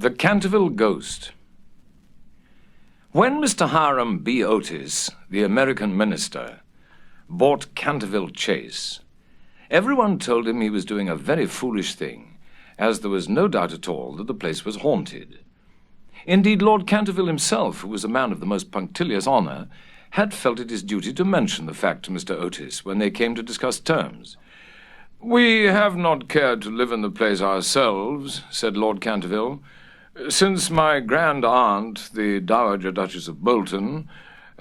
The Canterville Ghost. When Mr. Hiram B. Otis, the American minister, bought Canterville Chase, everyone told him he was doing a very foolish thing, as there was no doubt at all that the place was haunted. Indeed, Lord Canterville himself, who was a man of the most punctilious honour, had felt it his duty to mention the fact to Mr. Otis when they came to discuss terms. "We have not cared to live in the place ourselves," said Lord Canterville, "since my grand-aunt, the Dowager Duchess of Bolton,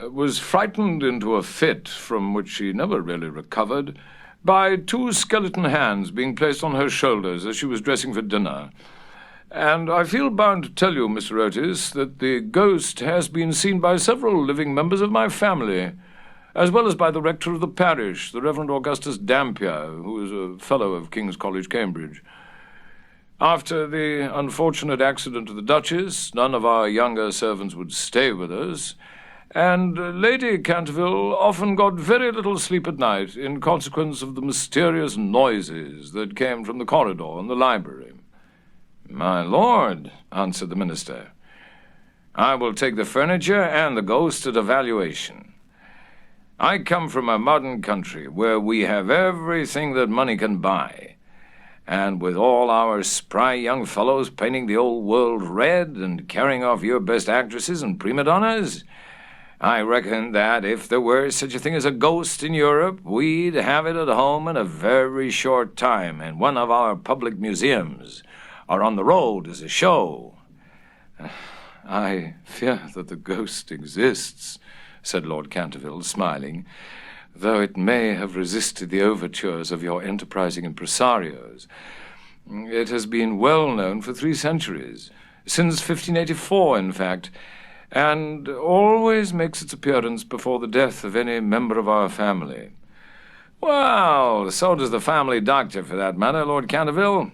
was frightened into a fit from which she never really recovered by two skeleton hands being placed on her shoulders as she was dressing for dinner. And I feel bound to tell you, Mr. Otis, that the ghost has been seen by several living members of my family, as well as by the rector of the parish, the Reverend Augustus Dampier, who is a fellow of King's College, Cambridge. After the unfortunate accident to the Duchess, none of our younger servants would stay with us, and Lady Canterville often got very little sleep at night in consequence of the mysterious noises that came from the corridor and the library." "My lord," answered the minister, "I will take the furniture and the ghost at a valuation. I come from a modern country where we have everything that money can buy, and with all our spry young fellows painting the old world red and carrying off your best actresses and prima donnas, I reckon that if there were such a thing as a ghost in Europe, we'd have it at home in a very short time in one of our public museums, or on the road as a show." "I fear that the ghost exists," said Lord Canterville, smiling, "though it may have resisted the overtures of your enterprising impresarios. It has been well known for 3 centuries, since 1584, in fact, and always makes its appearance before the death of any member of our family." "Well, so does the family doctor, for that matter, Lord Canterville.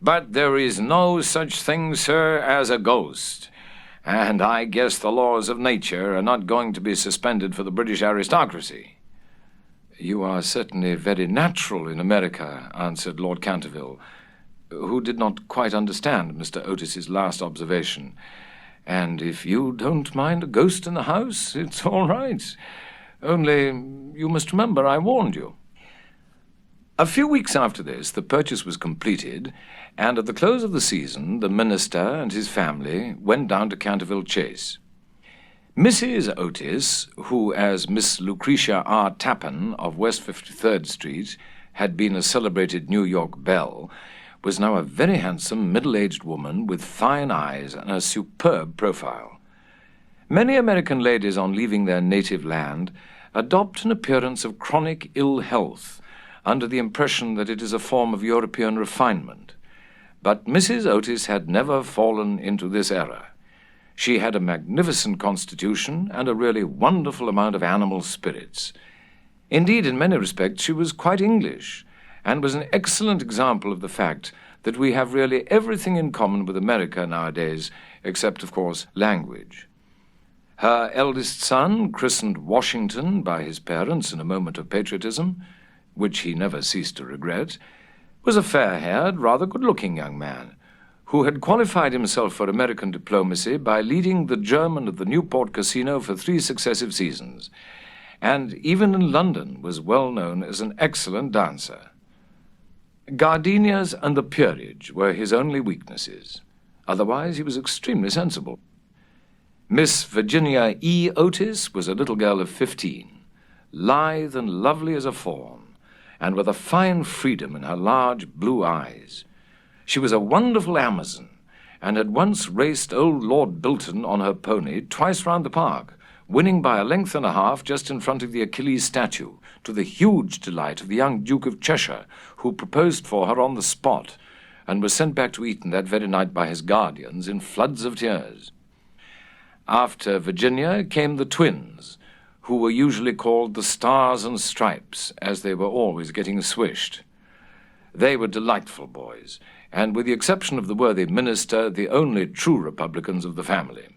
But there is no such thing, sir, as a ghost, and I guess the laws of nature are not going to be suspended for the British aristocracy." "You are certainly very natural in America," answered Lord Canterville, who did not quite understand Mr. Otis's last observation. "And if you don't mind a ghost in the house, it's all right. Only, you must remember I warned you." A few weeks after this, the purchase was completed, and at the close of the season, the minister and his family went down to Canterville Chase. Mrs. Otis, who, as Miss Lucretia R. Tappan of West 53rd Street, had been a celebrated New York belle, was now a very handsome, middle-aged woman with fine eyes and a superb profile. Many American ladies, on leaving their native land, adopt an appearance of chronic ill health, under the impression that it is a form of European refinement. But Mrs. Otis had never fallen into this error. She had a magnificent constitution and a really wonderful amount of animal spirits. Indeed, in many respects, she was quite English, and was an excellent example of the fact that we have really everything in common with America nowadays, except, of course, language. Her eldest son, christened Washington by his parents in a moment of patriotism, which he never ceased to regret, was a fair-haired, rather good-looking young man, who had qualified himself for American diplomacy by leading the German of the Newport Casino for 3 successive seasons, and even in London was well known as an excellent dancer. Gardenias and the peerage were his only weaknesses. Otherwise, he was extremely sensible. Miss Virginia E. Otis was a little girl of 15, lithe and lovely as a fawn, and with a fine freedom in her large blue eyes. She was a wonderful Amazon, and had once raced old Lord Bilton on her pony twice round the park, winning by a length and a half just in front of the Achilles statue, to the huge delight of the young Duke of Cheshire, who proposed for her on the spot, and was sent back to Eton that very night by his guardians in floods of tears. After Virginia came the twins, who were usually called the Stars and Stripes, as they were always getting swished. They were delightful boys, and with the exception of the worthy minister, the only true Republicans of the family.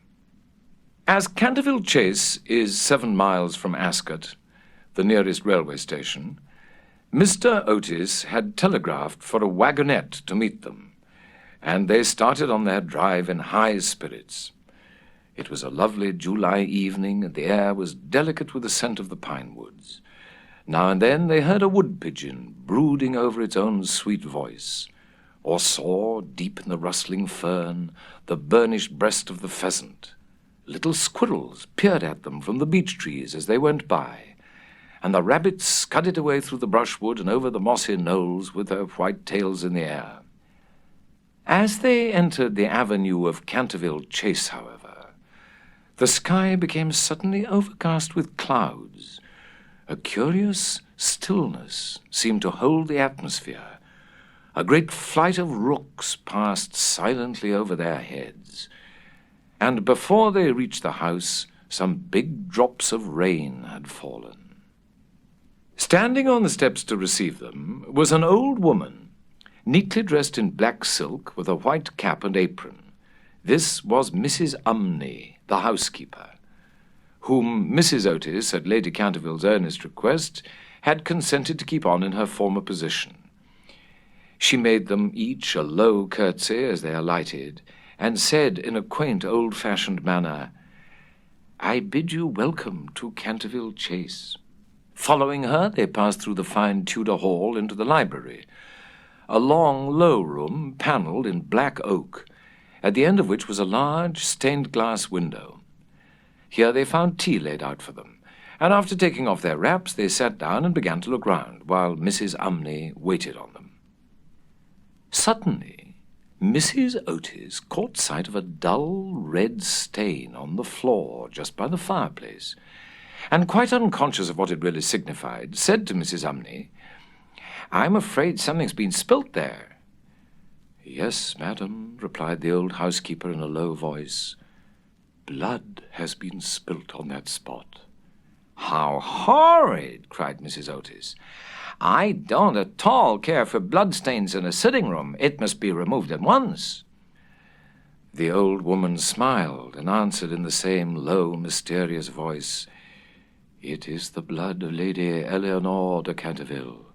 As Canterville Chase is 7 miles from Ascot, the nearest railway station, Mr. Otis had telegraphed for a wagonette to meet them, and they started on their drive in high spirits. It was a lovely July evening, and the air was delicate with the scent of the pine woods. Now and then they heard a wood-pigeon brooding over its own sweet voice, or saw, deep in the rustling fern, the burnished breast of the pheasant. Little squirrels peered at them from the beech trees as they went by, and the rabbits scudded away through the brushwood and over the mossy knolls with their white tails in the air. As they entered the avenue of Canterville Chase, however, the sky became suddenly overcast with clouds. A curious stillness seemed to hold the atmosphere. A great flight of rooks passed silently over their heads, and before they reached the house, some big drops of rain had fallen. Standing on the steps to receive them was an old woman, neatly dressed in black silk with a white cap and apron. This was Mrs. Umney, the housekeeper, whom Mrs. Otis, at Lady Canterville's earnest request, had consented to keep on in her former position. She made them each a low curtsy as they alighted, and said in a quaint old-fashioned manner, "I bid you welcome to Canterville Chase." Following her, they passed through the fine Tudor hall into the library, a long, low room panelled in black oak, at the end of which was a large stained-glass window. Here they found tea laid out for them, and after taking off their wraps, they sat down and began to look round, while Mrs. Umney waited on them. Suddenly, Mrs. Otis caught sight of a dull red stain on the floor just by the fireplace, and quite unconscious of what it really signified, said to Mrs. Umney, "I'm afraid something's been spilt there." "Yes, madam," replied the old housekeeper in a low voice. "Blood has been spilt on that spot." "How horrid!" cried Mrs. Otis. "I don't at all care for bloodstains in a sitting room. It must be removed at once." The old woman smiled and answered in the same low, mysterious voice, "It is the blood of Lady Eleanor de Canterville,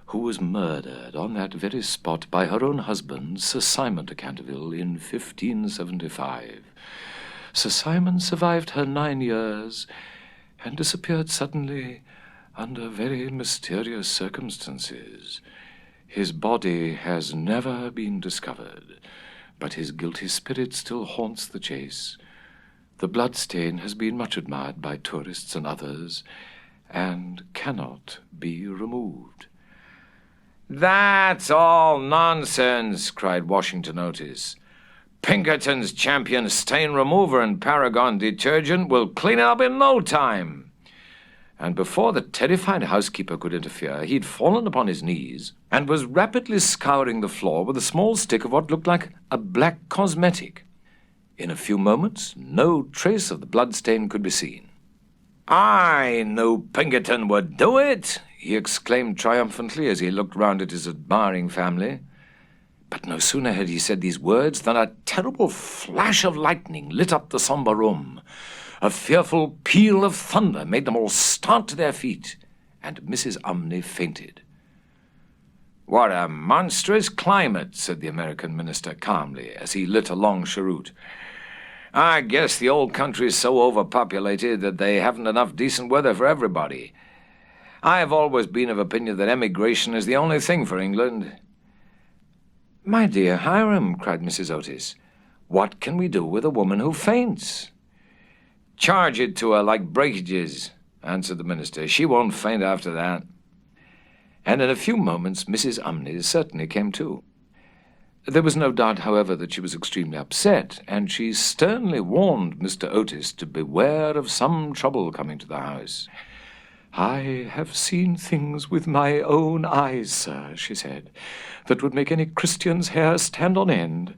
who was murdered on that very spot by her own husband, Sir Simon de Canterville, in 1575. Sir Simon survived her 9 years and disappeared suddenly under very mysterious circumstances. His body has never been discovered, but his guilty spirit still haunts the chase. The bloodstain has been much admired by tourists and others, and cannot be removed." "That's all nonsense," cried Washington Otis. "Pinkerton's Champion Stain Remover and Paragon Detergent will clean it up in no time." And before the terrified housekeeper could interfere, he'd fallen upon his knees and was rapidly scouring the floor with a small stick of what looked like a black cosmetic. In a few moments, no trace of the bloodstain could be seen. "I knew Pinkerton would do it," he exclaimed triumphantly as he looked round at his admiring family. But no sooner had he said these words than a terrible flash of lightning lit up the sombre room. A fearful peal of thunder made them all start to their feet, and Mrs. Umney fainted. "What a monstrous climate," said the American minister calmly, as he lit a long cheroot. "I guess the old country's so overpopulated that they haven't enough decent weather for everybody. I've always been of opinion that emigration is the only thing for England." "My dear Hiram," cried Mrs. Otis, "what can we do with a woman who faints?" "Charge it to her like breakages," answered the minister. "She won't faint after that." And in a few moments Mrs. Umney certainly came to. There was no doubt, however, that she was extremely upset, and she sternly warned Mr. Otis to beware of some trouble coming to the house. "I have seen things with my own eyes, sir," she said, "that would make any Christian's hair stand on end.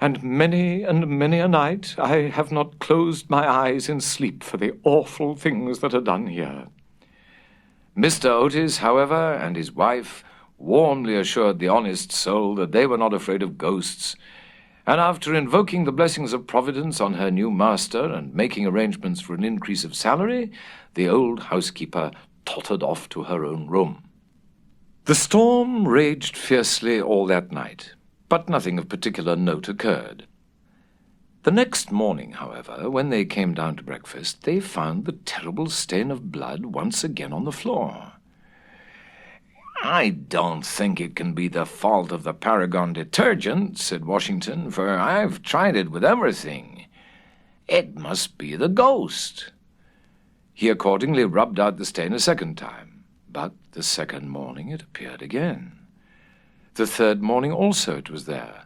And many a night I have not closed my eyes in sleep for the awful things that are done here." Mr. Otis, however, and his wife warmly assured the honest soul that they were not afraid of ghosts, and after invoking the blessings of Providence on her new master and making arrangements for an increase of salary, the old housekeeper tottered off to her own room. The storm raged fiercely all that night, but nothing of particular note occurred. The next morning, however, when they came down to breakfast, they found the terrible stain of blood once again on the floor. "I don't think it can be the fault of the Paragon detergent," said Washington, "for I've tried it with everything. It must be the ghost." He accordingly rubbed out the stain a second time, but the second morning it appeared again. The third morning also it was there,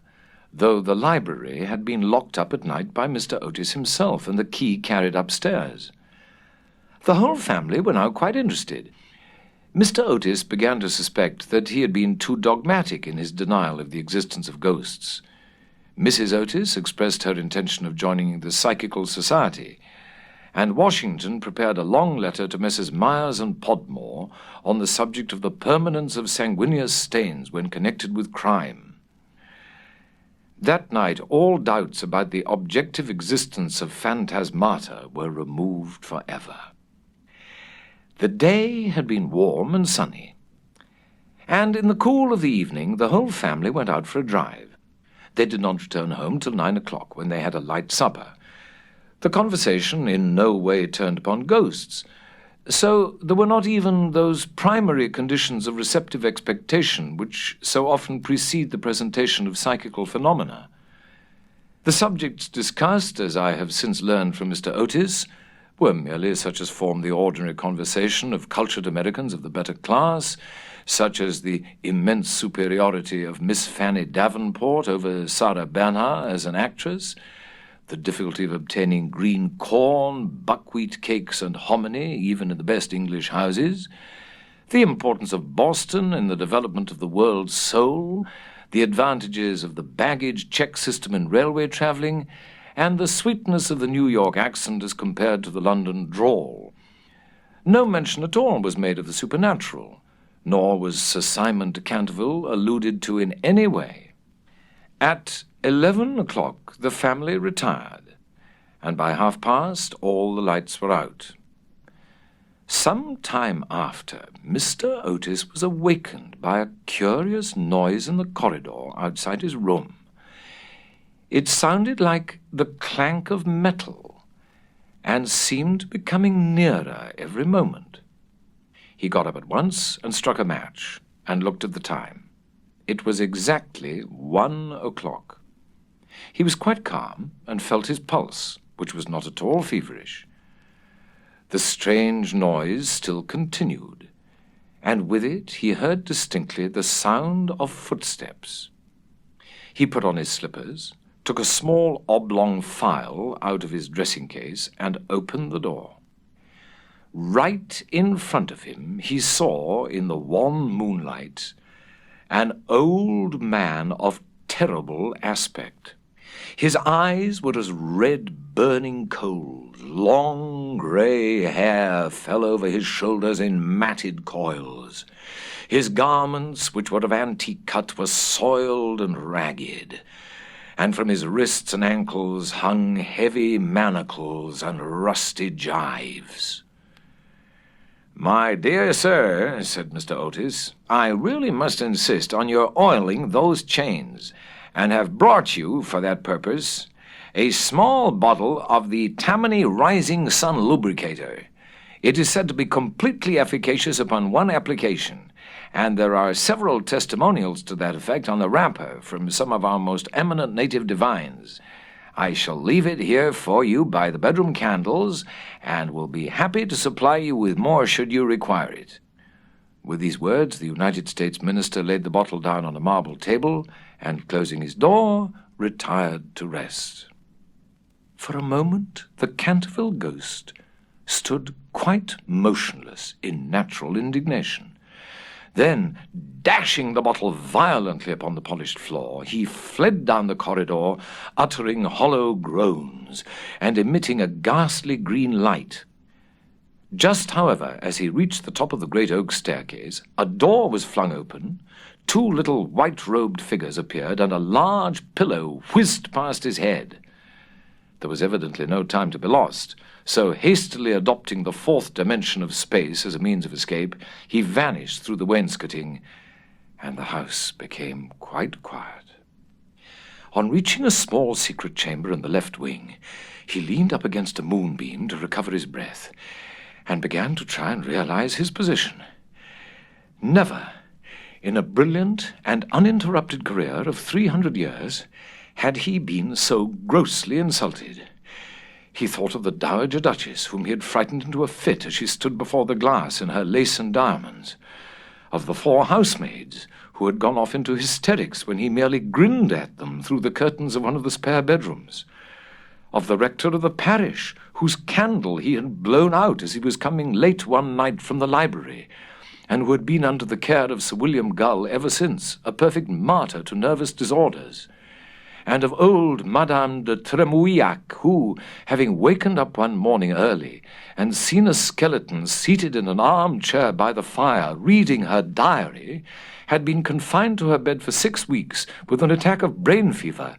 though the library had been locked up at night by Mr. Otis himself and the key carried upstairs. The whole family were now quite interested. Mr. Otis began to suspect that he had been too dogmatic in his denial of the existence of ghosts. Mrs. Otis expressed her intention of joining the Psychical Society, and Washington prepared a long letter to Messrs. Myers and Podmore on the subject of the permanence of sanguineous stains when connected with crime. That night all doubts about the objective existence of phantasmata were removed forever. The day had been warm and sunny, and in the cool of the evening the whole family went out for a drive. They did not return home till 9 o'clock, when they had a light supper. The conversation in no way turned upon ghosts, so there were not even those primary conditions of receptive expectation which so often precede the presentation of psychical phenomena. The subjects discussed, as I have since learned from Mr. Otis, were merely such as form the ordinary conversation of cultured Americans of the better class, such as the immense superiority of Miss Fanny Davenport over Sarah Bernhardt as an actress, the difficulty of obtaining green corn, buckwheat cakes, and hominy, even in the best English houses, the importance of Boston in the development of the world's soul, the advantages of the baggage check system in railway travelling, and the sweetness of the New York accent as compared to the London drawl. No mention at all was made of the supernatural, nor was Sir Simon de Canterville alluded to in any way. At 11 o'clock the family retired, and by past all the lights were out. Some time after, Mr. Otis was awakened by a curious noise in the corridor outside his room. It sounded like the clank of metal, and seemed becoming nearer every moment. He got up at once and struck a match, and looked at the time. It was exactly 1 o'clock. He was quite calm, and felt his pulse, which was not at all feverish. The strange noise still continued, and with it he heard distinctly the sound of footsteps. He put on his slippers, took a small oblong file out of his dressing-case, and opened the door. Right in front of him he saw, in the wan moonlight, an old man of terrible aspect. His eyes were as red burning coals, long grey hair fell over his shoulders in matted coils. His garments, which were of antique cut, were soiled and ragged, and from his wrists and ankles hung heavy manacles and rusty gyves. "My dear sir," said Mr. Otis, "I really must insist on your oiling those chains, and have brought you, for that purpose, a small bottle of the Tammany Rising Sun Lubricator. It is said to be completely efficacious upon one application, and there are several testimonials to that effect on the wrapper from some of our most eminent native divines. I shall leave it here for you by the bedroom candles, and will be happy to supply you with more should you require it." With these words, the United States minister laid the bottle down on a marble table, and, closing his door, retired to rest. For a moment, the Canterville ghost stood quite motionless in natural indignation. Then, dashing the bottle violently upon the polished floor, he fled down the corridor, uttering hollow groans, and emitting a ghastly green light. Just, however, as he reached the top of the great oak staircase, a door was flung open, two little white-robed figures appeared, and a large pillow whizzed past his head. There was evidently no time to be lost, so hastily adopting the fourth dimension of space as a means of escape, he vanished through the wainscoting, and the house became quite quiet. On reaching a small secret chamber in the left wing, he leaned up against a moonbeam to recover his breath, and began to try and realize his position. Never, in a brilliant and uninterrupted career of 300 years, had he been so grossly insulted. He thought of the Dowager Duchess, whom he had frightened into a fit as she stood before the glass in her lace and diamonds, of the 4 housemaids who had gone off into hysterics when he merely grinned at them through the curtains of one of the spare bedrooms, of the rector of the parish, whose candle he had blown out as he was coming late one night from the library, and who had been under the care of Sir William Gull ever since, a perfect martyr to nervous disorders, and of old Madame de Tremouillac, who, having wakened up one morning early and seen a skeleton seated in an armchair by the fire reading her diary, had been confined to her bed for 6 weeks with an attack of brain fever,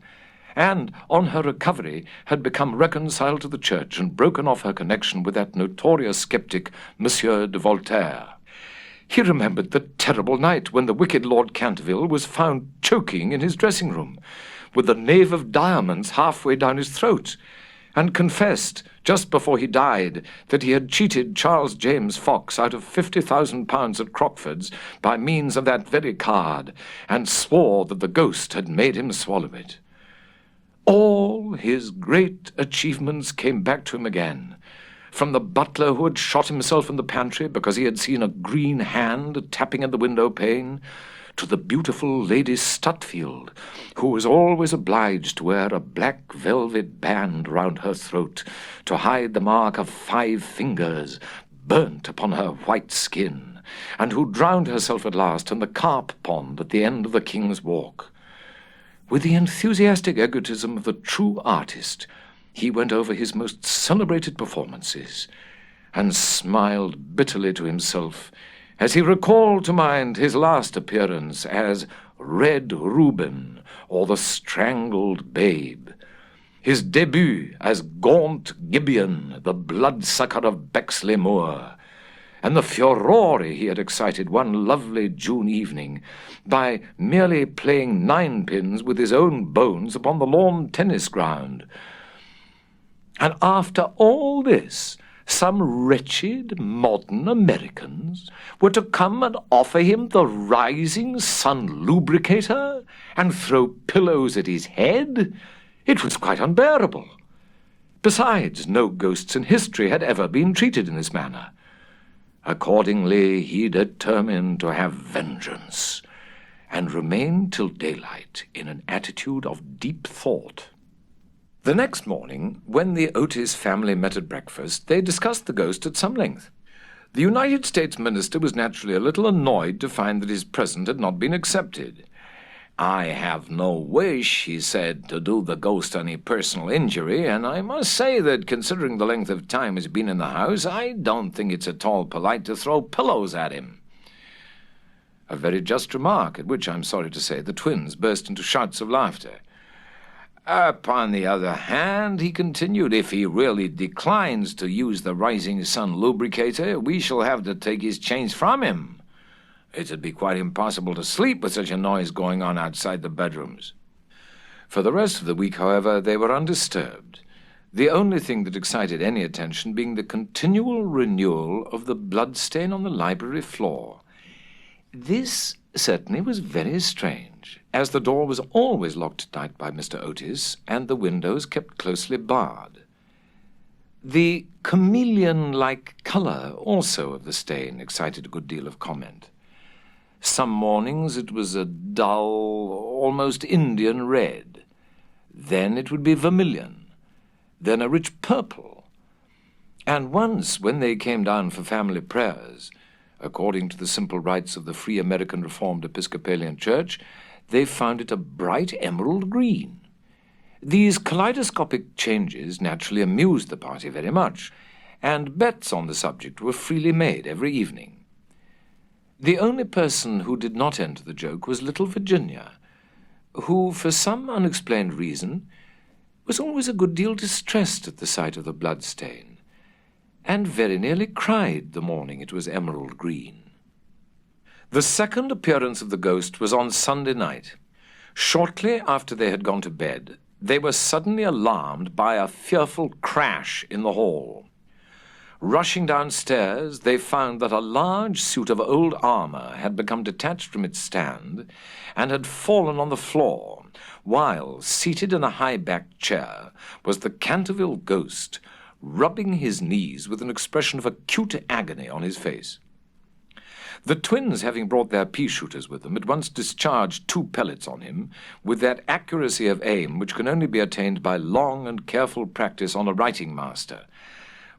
and, on her recovery, had become reconciled to the Church and broken off her connection with that notorious sceptic, Monsieur de Voltaire. He remembered the terrible night when the wicked Lord Canterville was found choking in his dressing-room, with the knave of diamonds halfway down his throat, and confessed, just before he died, that he had cheated Charles James Fox out of £50,000 at Crockford's by means of that very card, and swore that the ghost had made him swallow it. All his great achievements came back to him again, from the butler who had shot himself in the pantry because he had seen a green hand tapping at the window pane, to the beautiful Lady Stutfield, who was always obliged to wear a black velvet band round her throat to hide the mark of 5 fingers burnt upon her white skin, and who drowned herself at last in the carp pond at the end of the King's Walk. With the enthusiastic egotism of the true artist, he went over his most celebrated performances, and smiled bitterly to himself as he recalled to mind his last appearance as Red Reuben, or the Strangled Babe, his debut as Gaunt Gibeon, the bloodsucker of Bexley Moor, and the furore he had excited one lovely June evening by merely playing 9-pins with his own bones upon the lawn tennis ground. And after all this, some wretched modern Americans were to come and offer him the Rising Sun lubricator and throw pillows at his head? It was quite unbearable. Besides, no ghosts in history had ever been treated in this manner. Accordingly, he determined to have vengeance, and remained till daylight in an attitude of deep thought. The next morning, when the Otis family met at breakfast, they discussed the ghost at some length. The United States minister was naturally a little annoyed to find that his present had not been accepted. "I have no wish," he said, "to do the ghost any personal injury, and I must say that, considering the length of time he's been in the house, I don't think it's at all polite to throw pillows at him." A very just remark, at which, I'm sorry to say, the twins burst into shouts of laughter. "Upon the other hand," he continued, "if he really declines to use the Rising Sun lubricator, we shall have to take his chains from him. It'd be quite impossible to sleep with such a noise going on outside the bedrooms." For the rest of the week, however, they were undisturbed, the only thing that excited any attention being the continual renewal of the bloodstain on the library floor. This certainly was very strange, as the door was always locked at night by Mr. Otis, and the windows kept closely barred. The chameleon-like colour also of the stain excited a good deal of comment. Some mornings it was a dull, almost Indian red. Then it would be vermilion, then a rich purple. And once, when they came down for family prayers, according to the simple rites of the Free American Reformed Episcopalian Church, they found it a bright emerald green. These kaleidoscopic changes naturally amused the party very much, and bets on the subject were freely made every evening. The only person who did not enter the joke was little Virginia, who, for some unexplained reason, was always a good deal distressed at the sight of the bloodstain, and very nearly cried the morning it was emerald green. The second appearance of the ghost was on Sunday night, Shortly after they had gone to bed, they were suddenly alarmed by a fearful crash in the hall. Rushing downstairs, they found that a large suit of old armor had become detached from its stand and had fallen on the floor, while, seated in a high-backed chair, was the Canterville ghost, rubbing his knees with an expression of acute agony on his face. The twins, having brought their pea-shooters with them, at once discharged 2 pellets on him with that accuracy of aim which can only be attained by long and careful practice on a writing master,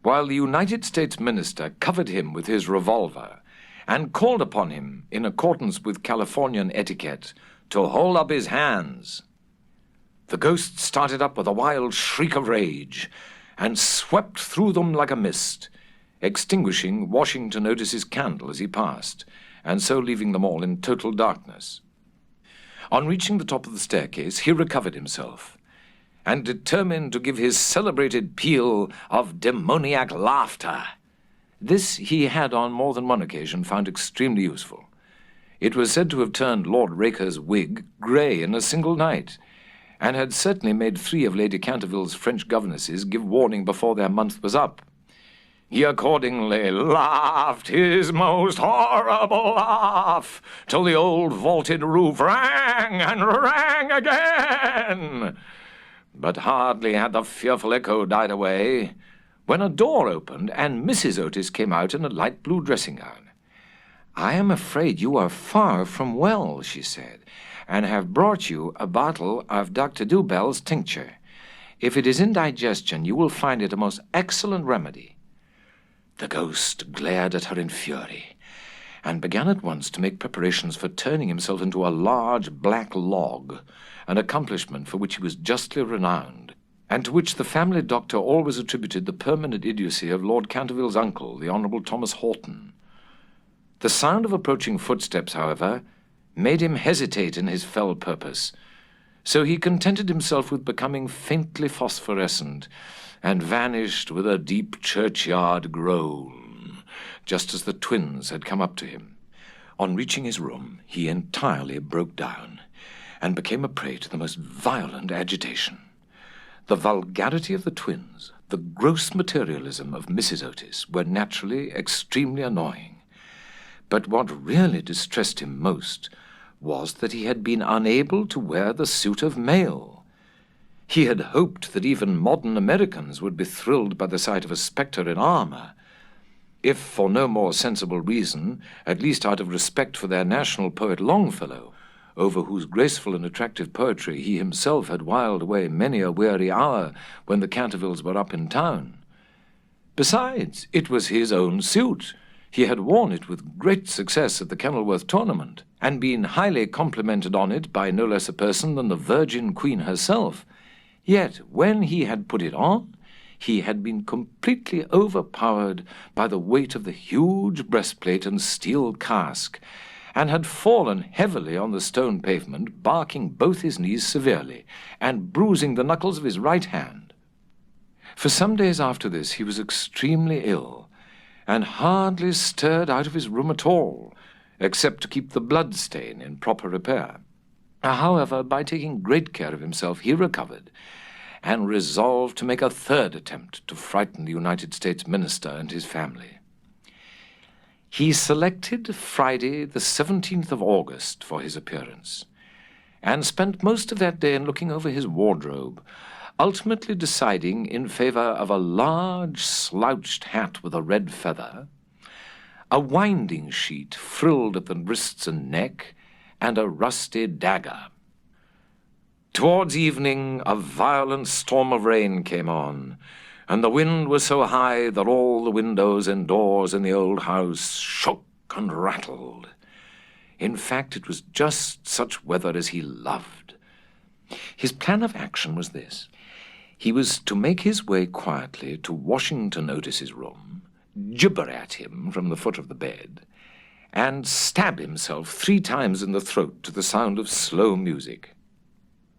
while the United States minister covered him with his revolver and called upon him, in accordance with Californian etiquette, to hold up his hands. The ghost started up with a wild shriek of rage and swept through them like a mist, extinguishing Washington Otis's candle as he passed, and so leaving them all in total darkness. On reaching the top of the staircase, he recovered himself, and determined to give his celebrated peal of demoniac laughter. This he had on more than one occasion found extremely useful. It was said to have turned Lord Raker's wig grey in a single night, and had certainly made 3 of Lady Canterville's French governesses give warning before their month was up. He accordingly laughed his most horrible laugh till the old vaulted roof rang and rang again. But hardly had the fearful echo died away when a door opened and Mrs. Otis came out in a light blue dressing gown. "I am afraid you are far from well," she said, "and have brought you a bottle of Dr. Dubell's tincture. If it is indigestion, you will find it a most excellent remedy." The ghost glared at her in fury, and began at once to make preparations for turning himself into a large black log, an accomplishment for which he was justly renowned, and to which the family doctor always attributed the permanent idiocy of Lord Canterville's uncle, the Honourable Thomas Horton. The sound of approaching footsteps, however, made him hesitate in his fell purpose, so he contented himself with becoming faintly phosphorescent, and vanished with a deep churchyard groan, just as the twins had come up to him. On reaching his room, he entirely broke down, and became a prey to the most violent agitation. The vulgarity of the twins, the gross materialism of Mrs. Otis, were naturally extremely annoying. But what really distressed him most was that he had been unable to wear the suit of mail. He had hoped that even modern Americans would be thrilled by the sight of a spectre in armor, if for no more sensible reason, at least out of respect for their national poet Longfellow, over whose graceful and attractive poetry he himself had whiled away many a weary hour when the Cantervilles were up in town. Besides, it was his own suit. He had worn it with great success at the Kenilworth tournament, and been highly complimented on it by no less a person than the Virgin Queen herself. Yet, when he had put it on, he had been completely overpowered by the weight of the huge breastplate and steel casque, and had fallen heavily on the stone pavement, barking both his knees severely, and bruising the knuckles of his right hand. For some days after this he was extremely ill, and hardly stirred out of his room at all, except to keep the blood stain in proper repair. However, by taking great care of himself, he recovered, and resolved to make a 3rd attempt to frighten the United States minister and his family. He selected Friday, the 17th of August, for his appearance, and spent most of that day in looking over his wardrobe, ultimately deciding in favor of a large slouched hat with a red feather, a winding sheet frilled at the wrists and neck, and a rusty dagger. Towards evening, a violent storm of rain came on, and the wind was so high that all the windows and doors in the old house shook and rattled. In fact, it was just such weather as he loved. His plan of action was this. He was to make his way quietly to Washington Otis's room, gibber at him from the foot of the bed, and stab himself 3 times in the throat to the sound of slow music.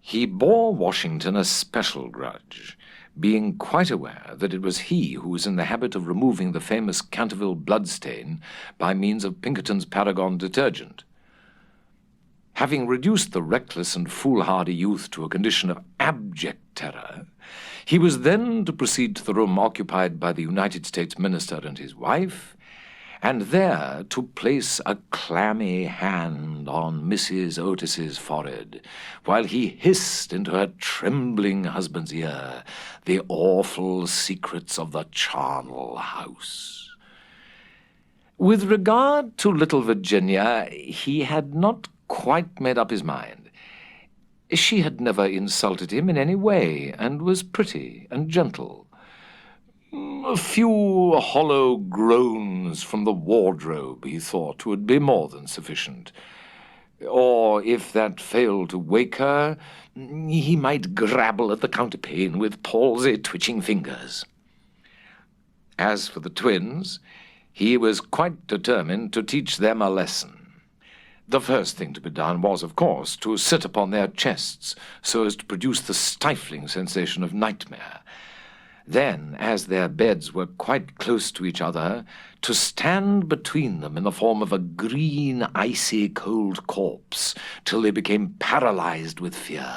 He bore Washington a special grudge, being quite aware that it was he who was in the habit of removing the famous Canterville bloodstain by means of Pinkerton's Paragon detergent. Having reduced the reckless and foolhardy youth to a condition of abject terror, he was then to proceed to the room occupied by the United States minister and his wife, and there to place a clammy hand on Mrs. Otis's forehead, while he hissed into her trembling husband's ear the awful secrets of the charnel house. With regard to little Virginia, he had not quite made up his mind. She had never insulted him in any way, and was pretty and gentle. A few hollow groans from the wardrobe, he thought, would be more than sufficient. Or, if that failed to wake her, he might grabble at the counterpane with palsy-twitching fingers. As for the twins, he was quite determined to teach them a lesson. The first thing to be done was, of course, to sit upon their chests so as to produce the stifling sensation of nightmare. Then, as their beds were quite close to each other, to stand between them in the form of a green, icy cold corpse till they became paralyzed with fear,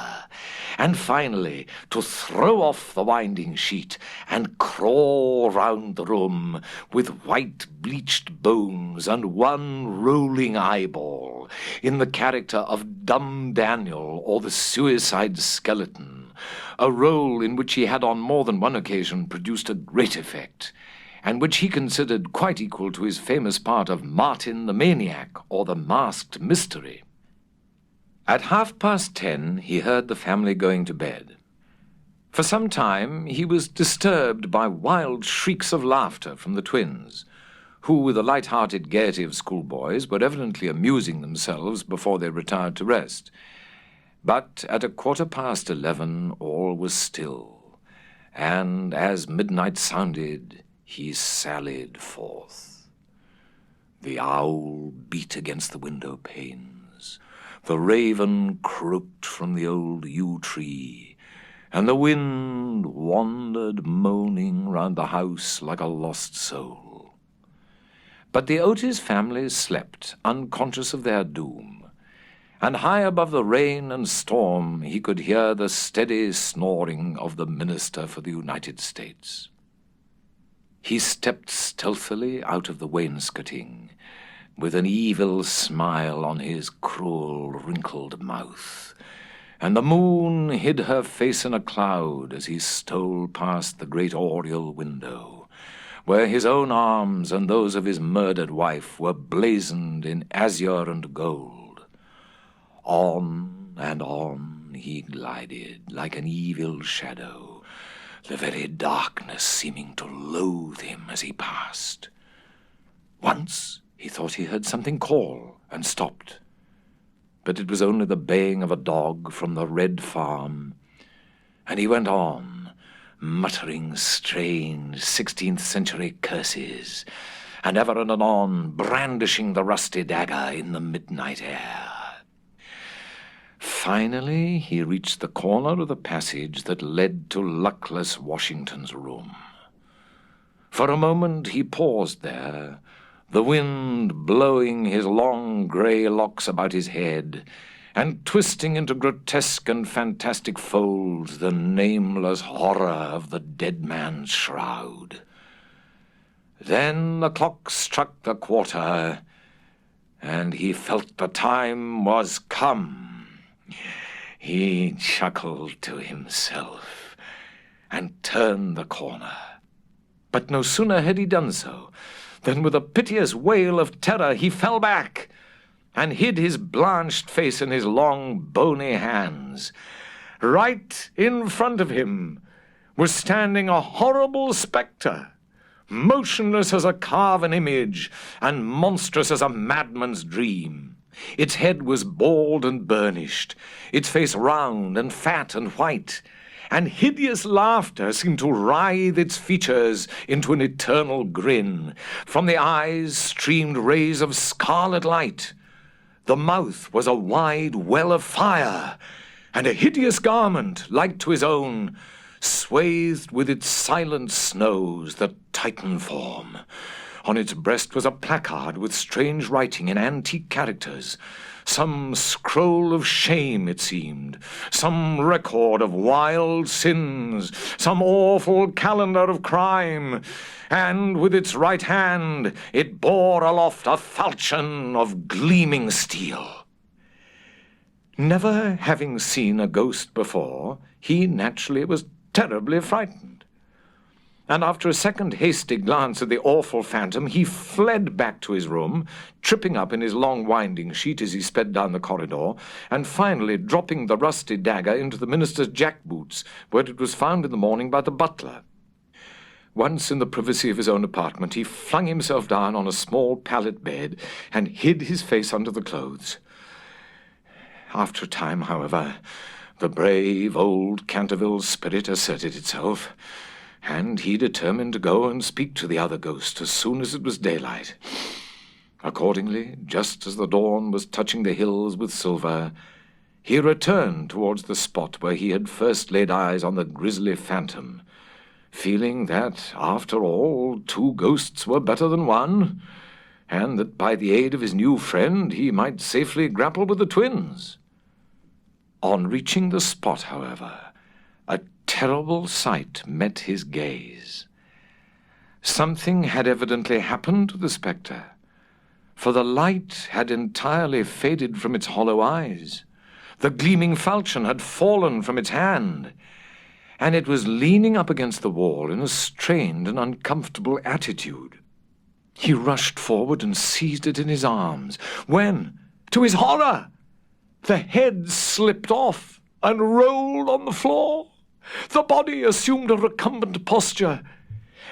and finally to throw off the winding sheet and crawl round the room with white bleached bones and one rolling eyeball, in the character of Dumb Daniel or the Suicide Skeleton, a role in which he had on more than one occasion produced a great effect, and which he considered quite equal to his famous part of Martin the Maniac or the Masked Mystery. At 10:30 he heard the family going to bed. For some time he was disturbed by wild shrieks of laughter from the twins, who, with the light-hearted gaiety of schoolboys, were evidently amusing themselves before they retired to rest. But at 11:15 all was still, and as midnight sounded, he sallied forth. The owl beat against the window panes, the raven croaked from the old yew tree, and the wind wandered moaning round the house like a lost soul. But the Otis family slept, unconscious of their doom, and high above the rain and storm he could hear the steady snoring of the Minister for the United States. He stepped stealthily out of the wainscoting, with an evil smile on his cruel, wrinkled mouth, and the moon hid her face in a cloud as he stole past the great oriel window, where his own arms and those of his murdered wife were blazoned in azure and gold. On and on he glided like an evil shadow, the very darkness seeming to loathe him as he passed. Once he thought he heard something call and stopped, but it was only the baying of a dog from the Red Farm, and he went on, muttering strange 16th-century curses, and ever and anon brandishing the rusty dagger in the midnight air. Finally, he reached the corner of the passage that led to luckless Washington's room. For a moment he paused there, the wind blowing his long grey locks about his head, and twisting into grotesque and fantastic folds the nameless horror of the dead man's shroud. Then the clock struck the quarter, and he felt the time was come. He chuckled to himself and turned the corner. But no sooner had he done so than with a piteous wail of terror he fell back and hid his blanched face in his long, bony hands. Right in front of him was standing a horrible spectre, motionless as a carven image and monstrous as a madman's dream. Its head was bald and burnished, its face round and fat and white, and hideous laughter seemed to writhe its features into an eternal grin. From the eyes streamed rays of scarlet light. The mouth was a wide well of fire, and a hideous garment, like to his own, swathed with its silent snows the Titan form, On its breast was a placard with strange writing in antique characters. Some scroll of shame, it seemed, some record of wild sins, some awful calendar of crime, and with its right hand it bore aloft a falchion of gleaming steel. Never having seen a ghost before, he naturally was terribly frightened. And after a second hasty glance at the awful phantom, he fled back to his room, tripping up in his long winding sheet as he sped down the corridor, and finally dropping the rusty dagger into the minister's jack-boots, where it was found in the morning by the butler. Once in the privacy of his own apartment, he flung himself down on a small pallet bed and hid his face under the clothes. After a time, however, the brave old Canterville spirit asserted itself, and he determined to go and speak to the other ghost as soon as it was daylight. Accordingly, just as the dawn was touching the hills with silver, he returned towards the spot where he had first laid eyes on the grisly phantom, feeling that, after all, two ghosts were better than one, and that by the aid of his new friend he might safely grapple with the twins. On reaching the spot, however, a terrible sight met his gaze. Something had evidently happened to the spectre, for the light had entirely faded from its hollow eyes. The gleaming falchion had fallen from its hand, and it was leaning up against the wall in a strained and uncomfortable attitude. He rushed forward and seized it in his arms, when, to his horror, the head slipped off and rolled on the floor. The body assumed a recumbent posture,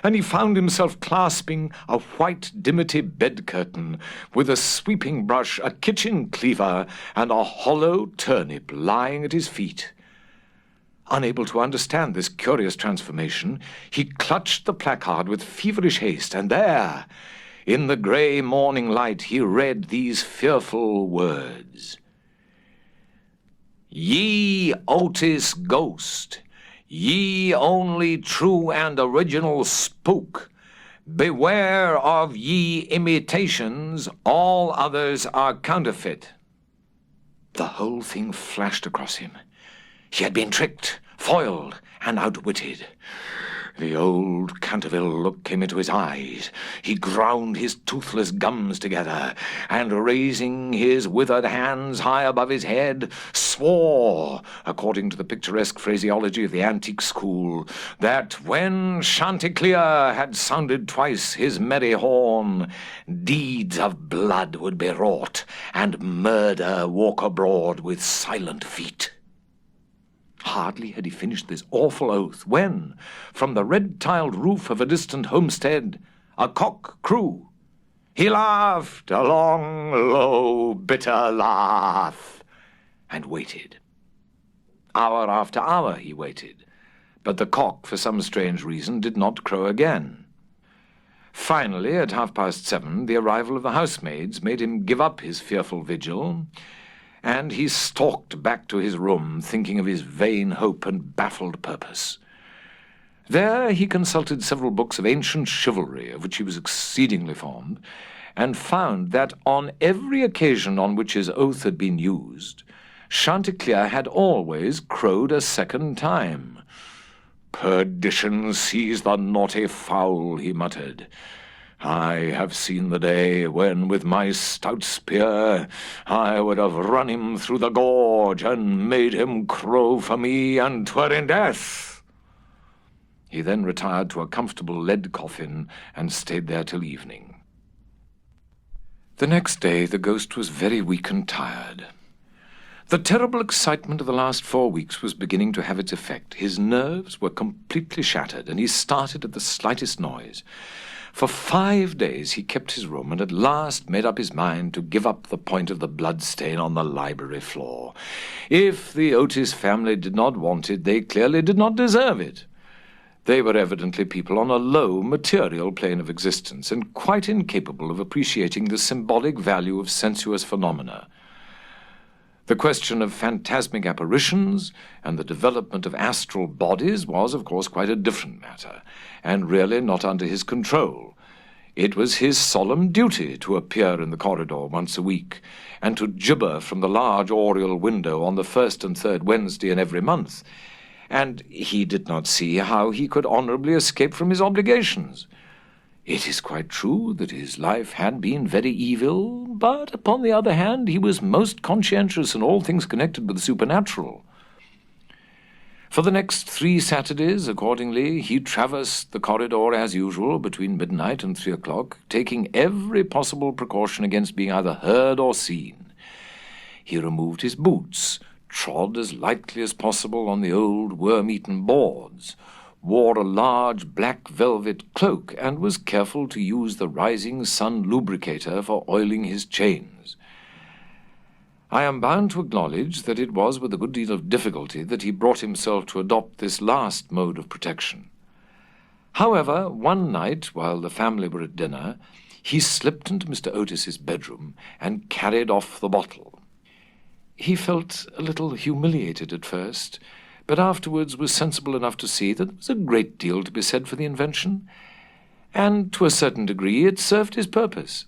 and he found himself clasping a white dimity bed curtain with a sweeping brush, a kitchen cleaver, and a hollow turnip lying at his feet. Unable to understand this curious transformation, he clutched the placard with feverish haste, and there, in the grey morning light, he read these fearful words: "Ye Otis ghost, ye only true and original spook, beware of ye imitations, all others are counterfeit." The whole thing flashed across him. He had been tricked, foiled, and outwitted. The old Canterville look came into his eyes. He ground his toothless gums together, and raising his withered hands high above his head, swore, according to the picturesque phraseology of the antique school, that when Chanticleer had sounded twice his merry horn, deeds of blood would be wrought, and murder walk abroad with silent feet. Hardly had he finished this awful oath when, from the red-tiled roof of a distant homestead, a cock crew. He laughed a long, low, bitter laugh, and waited. Hour after hour he waited, but the cock, for some strange reason, did not crow again. Finally, at 7:30, the arrival of the housemaids made him give up his fearful vigil, and he stalked back to his room, thinking of his vain hope and baffled purpose. There he consulted several books of ancient chivalry, of which he was exceedingly fond, and found that on every occasion on which his oath had been used, Chanticleer had always crowed a second time. "Perdition seize the naughty fowl," he muttered. "I have seen the day when, with my stout spear, I would have run him through the gorge and made him crow for me, and 'twere in death." He then retired to a comfortable lead coffin and stayed there till evening. The next day the ghost was very weak and tired. The terrible excitement of the last 4 weeks was beginning to have its effect. His nerves were completely shattered, and he started at the slightest noise. For 5 days he kept his room, and at last made up his mind to give up the point of the blood-stain on the library floor. If the Otis family did not want it, they clearly did not deserve it. They were evidently people on a low material plane of existence, and quite incapable of appreciating the symbolic value of sensuous phenomena. The question of phantasmic apparitions and the development of astral bodies was, of course, quite a different matter, and really not under his control. It was his solemn duty to appear in the corridor once a week, and to gibber from the large oriel window on the first and third Wednesday in every month, and he did not see how he could honourably escape from his obligations. It is quite true that his life had been very evil, but upon the other hand he was most conscientious in all things connected with the supernatural. For the next 3 Saturdays, accordingly, he traversed the corridor as usual between midnight and 3 o'clock, taking every possible precaution against being either heard or seen. He removed his boots, trod as lightly as possible on the old worm-eaten boards, wore a large black velvet cloak, and was careful to use the rising sun lubricator for oiling his chains. I am bound to acknowledge that it was with a good deal of difficulty that he brought himself to adopt this last mode of protection. However, one night, while the family were at dinner, he slipped into Mr. Otis's bedroom and carried off the bottle. He felt a little humiliated at first, but afterwards was sensible enough to see that there was a great deal to be said for the invention, and to a certain degree it served his purpose.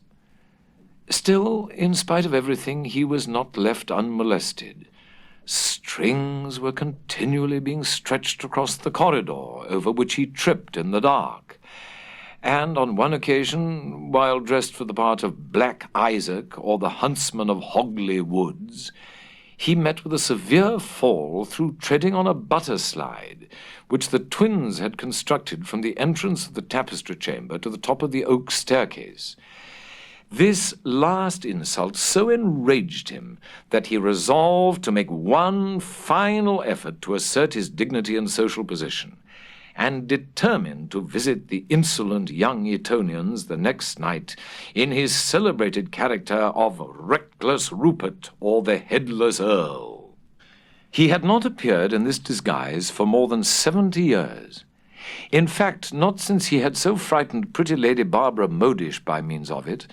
Still, in spite of everything, he was not left unmolested. Strings were continually being stretched across the corridor, over which he tripped in the dark, and on one occasion, while dressed for the part of Black Isaac or the huntsman of Hogley Woods, he met with a severe fall through treading on a butter slide, which the twins had constructed from the entrance of the tapestry chamber to the top of the oak staircase. This last insult so enraged him that he resolved to make one final effort to assert his dignity and social position, and determined to visit the insolent young Etonians the next night in his celebrated character of Reckless Rupert, or the Headless Earl. He had not appeared in this disguise for more than 70 years. In fact, not since he had so frightened pretty Lady Barbara Modish by means of it,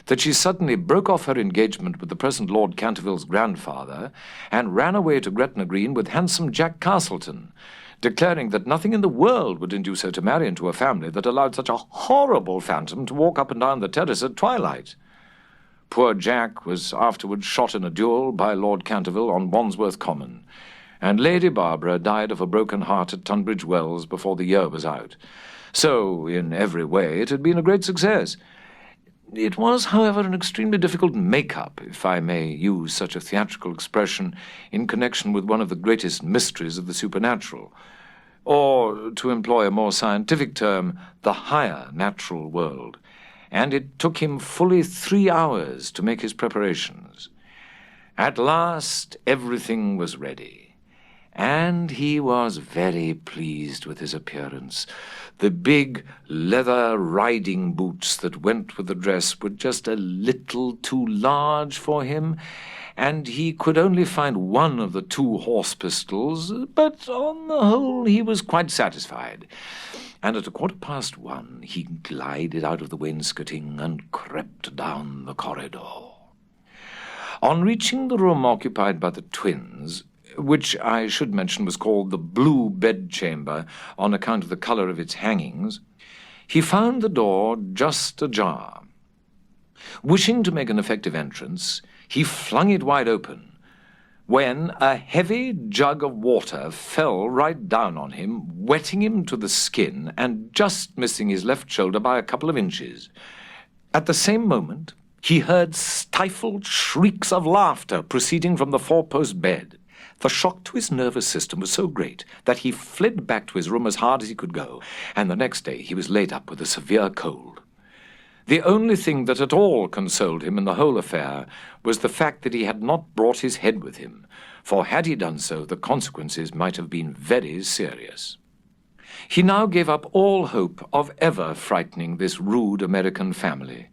that she suddenly broke off her engagement with the present Lord Canterville's grandfather and ran away to Gretna Green with handsome Jack Castleton, declaring that nothing in the world would induce her to marry into a family that allowed such a horrible phantom to walk up and down the terrace at twilight. Poor Jack was afterwards shot in a duel by Lord Canterville on Wandsworth Common, and Lady Barbara died of a broken heart at Tunbridge Wells before the year was out. So, in every way, it had been a great success. It was, however, an extremely difficult make-up, if I may use such a theatrical expression, in connection with one of the greatest mysteries of the supernatural, or, to employ a more scientific term, the higher natural world, and it took him fully 3 hours to make his preparations. At last, everything was ready, and he was very pleased with his appearance. The big leather riding boots that went with the dress were just a little too large for him, and he could only find one of the 2 horse pistols, but on the whole he was quite satisfied. And at 1:15 he glided out of the wainscoting and crept down the corridor. On reaching the room occupied by the twins, which I should mention was called the Blue Bedchamber on account of the colour of its hangings, he found the door just ajar. Wishing to make an effective entrance, he flung it wide open, when a heavy jug of water fell right down on him, wetting him to the skin and just missing his left shoulder by a couple of inches. At the same moment, he heard stifled shrieks of laughter proceeding from the 4-post bed. The shock to his nervous system was so great that he fled back to his room as hard as he could go, and the next day he was laid up with a severe cold. The only thing that at all consoled him in the whole affair was the fact that he had not brought his head with him, for had he done so, the consequences might have been very serious. He now gave up all hope of ever frightening this rude American family,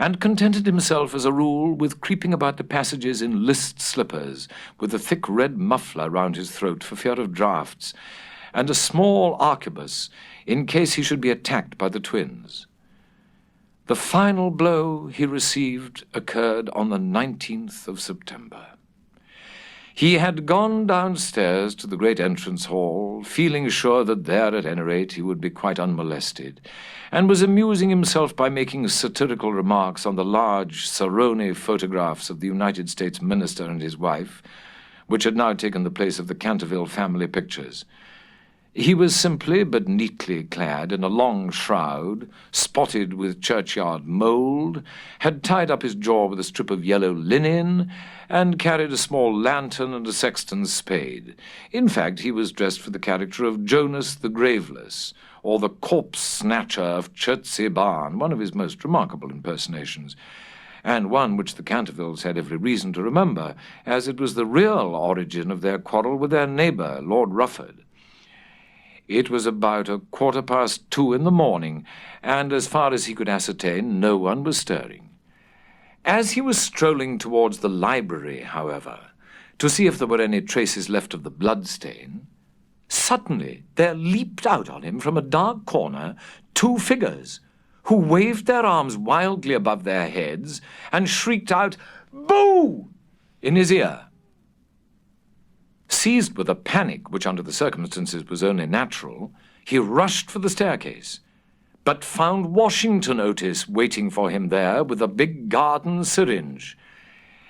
and contented himself, as a rule, with creeping about the passages in list slippers, with a thick red muffler round his throat for fear of draughts, and a small arquebus in case he should be attacked by the twins. The final blow he received occurred on the 19th of September. He had gone downstairs to the great entrance hall, feeling sure that there, at any rate, he would be quite unmolested, and was amusing himself by making satirical remarks on the large Saroni photographs of the United States minister and his wife, which had now taken the place of the Canterville family pictures. He was simply but neatly clad in a long shroud, spotted with churchyard mould, had tied up his jaw with a strip of yellow linen, and carried a small lantern and a sexton's spade. In fact, he was dressed for the character of Jonas the Graveless, or the corpse snatcher of Chertsey Barn, one of his most remarkable impersonations, and one which the Cantervilles had every reason to remember, as it was the real origin of their quarrel with their neighbour, Lord Rufford. It was about 2:15 in the morning, and as far as he could ascertain, no one was stirring. As he was strolling towards the library, however, to see if there were any traces left of the bloodstain, suddenly there leaped out on him from a dark corner 2 figures, who waved their arms wildly above their heads and shrieked out, "Boo!" in his ear. Seized with a panic, which under the circumstances was only natural, he rushed for the staircase, but found Washington Otis waiting for him there with a big garden syringe.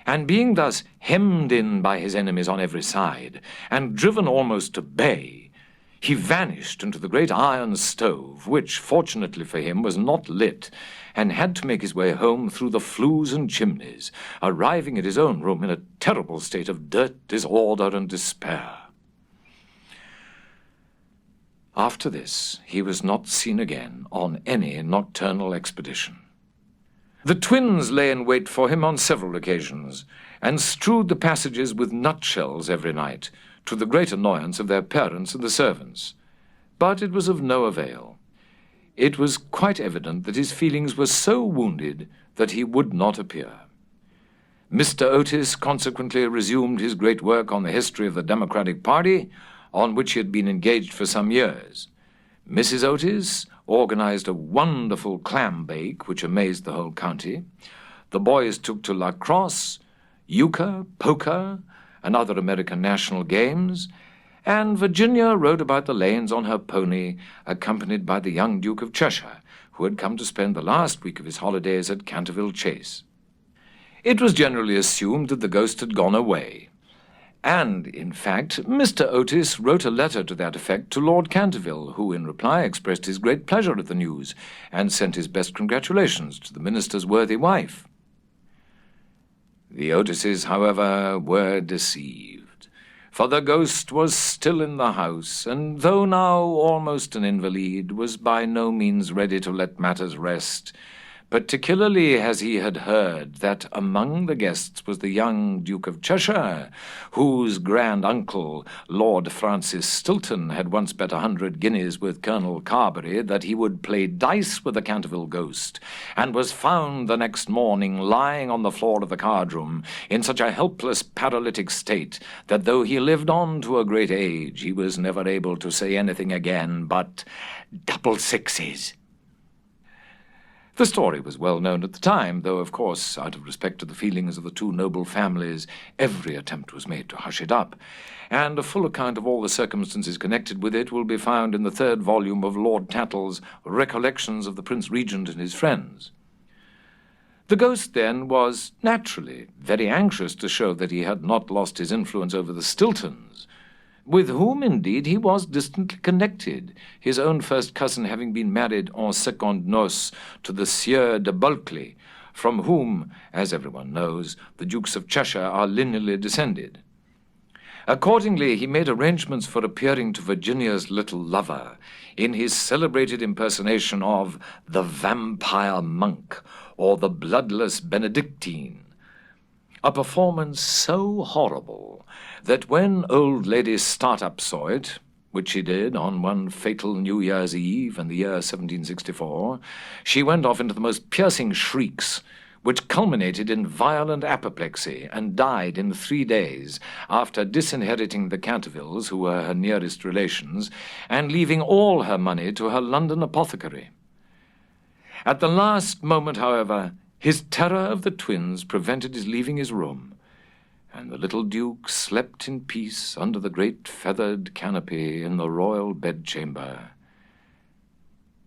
And being thus hemmed in by his enemies on every side, and driven almost to bay, he vanished into the great iron stove, which, fortunately for him, was not lit, and had to make his way home through the flues and chimneys, arriving at his own room in a terrible state of dirt, disorder, and despair. After this, he was not seen again on any nocturnal expedition. The twins lay in wait for him on several occasions, and strewed the passages with nutshells every night, to the great annoyance of their parents and the servants. But it was of no avail. It was quite evident that his feelings were so wounded that he would not appear. Mr. Otis consequently resumed his great work on the history of the Democratic Party, on which he had been engaged for some years. Mrs. Otis organized a wonderful clam bake which amazed the whole county. The boys took to lacrosse, euchre, poker, and other American national games, and Virginia rode about the lanes on her pony, accompanied by the young Duke of Cheshire, who had come to spend the last week of his holidays at Canterville Chase. It was generally assumed that the ghost had gone away, and, in fact, Mr. Otis wrote a letter to that effect to Lord Canterville, who in reply expressed his great pleasure at the news, and sent his best congratulations to the minister's worthy wife. The Otises, however, were deceived, for the ghost was still in the house, and though now almost an invalid, was by no means ready to let matters rest, particularly as he had heard that among the guests was the young Duke of Cheshire, whose grand-uncle, Lord Francis Stilton, had once bet 100 guineas with Colonel Carberry that he would play dice with the Canterville ghost, and was found the next morning lying on the floor of the card-room in such a helpless paralytic state that though he lived on to a great age, he was never able to say anything again but double sixes. The story was well known at the time, though, of course, out of respect to the feelings of the 2 noble families, every attempt was made to hush it up, and a full account of all the circumstances connected with it will be found in the 3rd volume of Lord Tattle's Recollections of the Prince Regent and His Friends. The ghost, then, was naturally very anxious to show that he had not lost his influence over the Stiltons, with whom, indeed, he was distantly connected, his own first cousin having been married en secondes noces to the Sieur de Bulkeley, from whom, as everyone knows, the Dukes of Cheshire are lineally descended. Accordingly, he made arrangements for appearing to Virginia's little lover in his celebrated impersonation of the Vampire Monk, or the Bloodless Benedictine, a performance so horrible that when old Lady Startup saw it, which she did on one fatal New Year's Eve in the year 1764, she went off into the most piercing shrieks, which culminated in violent apoplexy and died in 3 days after disinheriting the Cantervilles, who were her nearest relations, and leaving all her money to her London apothecary. At the last moment, however, his terror of the twins prevented his leaving his room, and the little Duke slept in peace under the great feathered canopy in the royal bedchamber,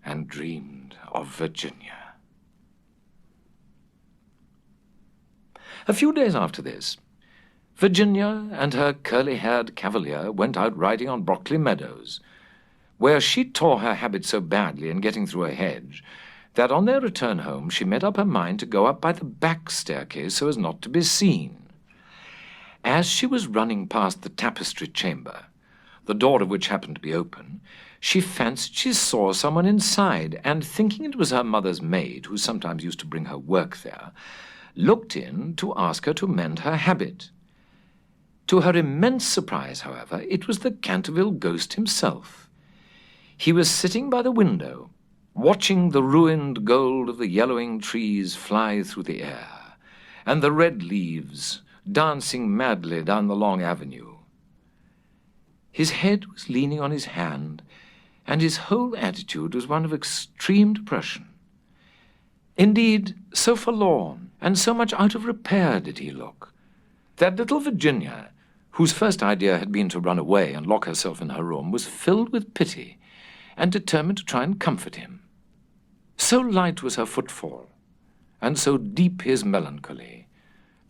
and dreamed of Virginia. A few days after this, Virginia and her curly-haired cavalier went out riding on Brockley Meadows, where she tore her habit so badly in getting through a hedge that on their return home she made up her mind to go up by the back staircase so as not to be seen. As she was running past the tapestry chamber, the door of which happened to be open, she fancied she saw someone inside, and thinking it was her mother's maid, who sometimes used to bring her work there, looked in to ask her to mend her habit. To her immense surprise, however, it was the Canterville ghost himself. He was sitting by the window, watching the ruined gold of the yellowing trees fly through the air, and the red leaves dancing madly down the long avenue. His head was leaning on his hand, and his whole attitude was one of extreme depression. Indeed, so forlorn and so much out of repair did he look, that little Virginia, whose first idea had been to run away and lock herself in her room, was filled with pity and determined to try and comfort him. So light was her footfall, and so deep his melancholy,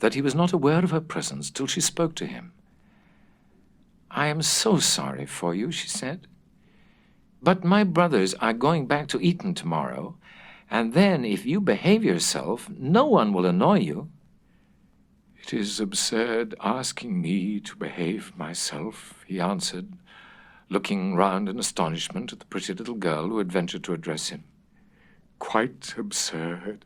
that he was not aware of her presence till she spoke to him. "I am so sorry for you," she said, "but my brothers are going back to Eton tomorrow, and then, if you behave yourself, no one will annoy you." "It is absurd asking me to behave myself," he answered, looking round in astonishment at the pretty little girl who had ventured to address him. "Quite absurd.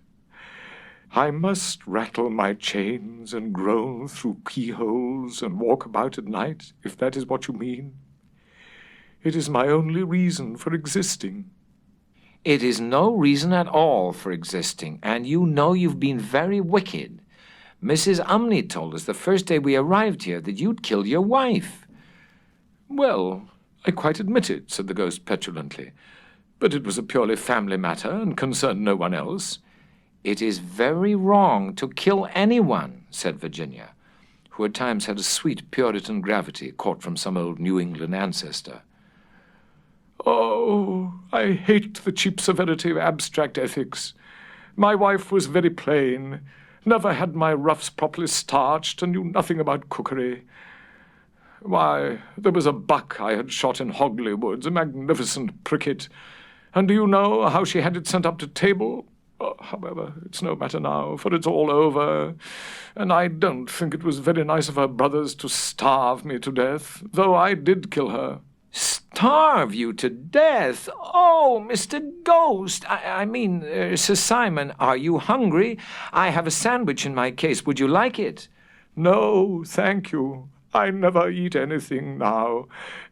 I must rattle my chains and groan through keyholes and walk about at night, if that is what you mean. It is my only reason for existing." "It is no reason at all for existing, and you know you've been very wicked. Mrs. Umney told us the first day we arrived here that you'd killed your wife." "Well, I quite admit it," said the ghost petulantly, "but it was a purely family matter and concerned no one else." "It is very wrong to kill anyone," said Virginia, who at times had a sweet Puritan gravity caught from some old New England ancestor. "Oh, I hate the cheap severity of abstract ethics. My wife was very plain, never had my ruffs properly starched, and knew nothing about cookery. Why, there was a buck I had shot in Hogley Woods, a magnificent pricket, and do you know how she had it sent up to table? However, it's no matter now, for it's all over, and I don't think it was very nice of her brothers to starve me to death, though I did kill her." "Starve you to death? Oh, Mr. Ghost! I mean, Sir Simon, are you hungry? I have a sandwich in my case. Would you like it?" "No, thank you. I never eat anything now,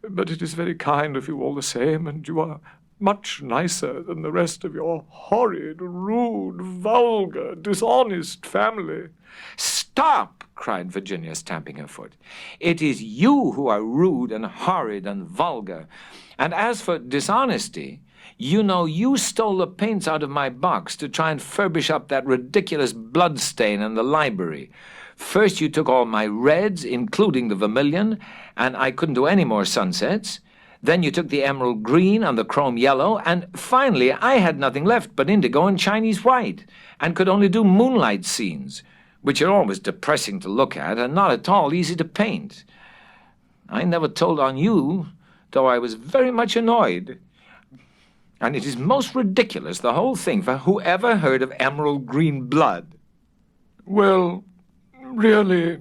but it is very kind of you all the same, and you are much nicer than the rest of your horrid, rude, vulgar, dishonest family." "Stop!" cried Virginia, stamping her foot. "It is you who are rude and horrid and vulgar. And as for dishonesty, you know you stole the paints out of my box to try and furbish up that ridiculous blood stain in the library. First you took all my reds, including the vermilion, and I couldn't do any more sunsets. Then you took the emerald green and the chrome yellow, and finally I had nothing left but indigo and Chinese white, and could only do moonlight scenes, which are always depressing to look at and not at all easy to paint. I never told on you, though I was very much annoyed. And it is most ridiculous, the whole thing, for whoever heard of emerald green blood?" "Well, really,"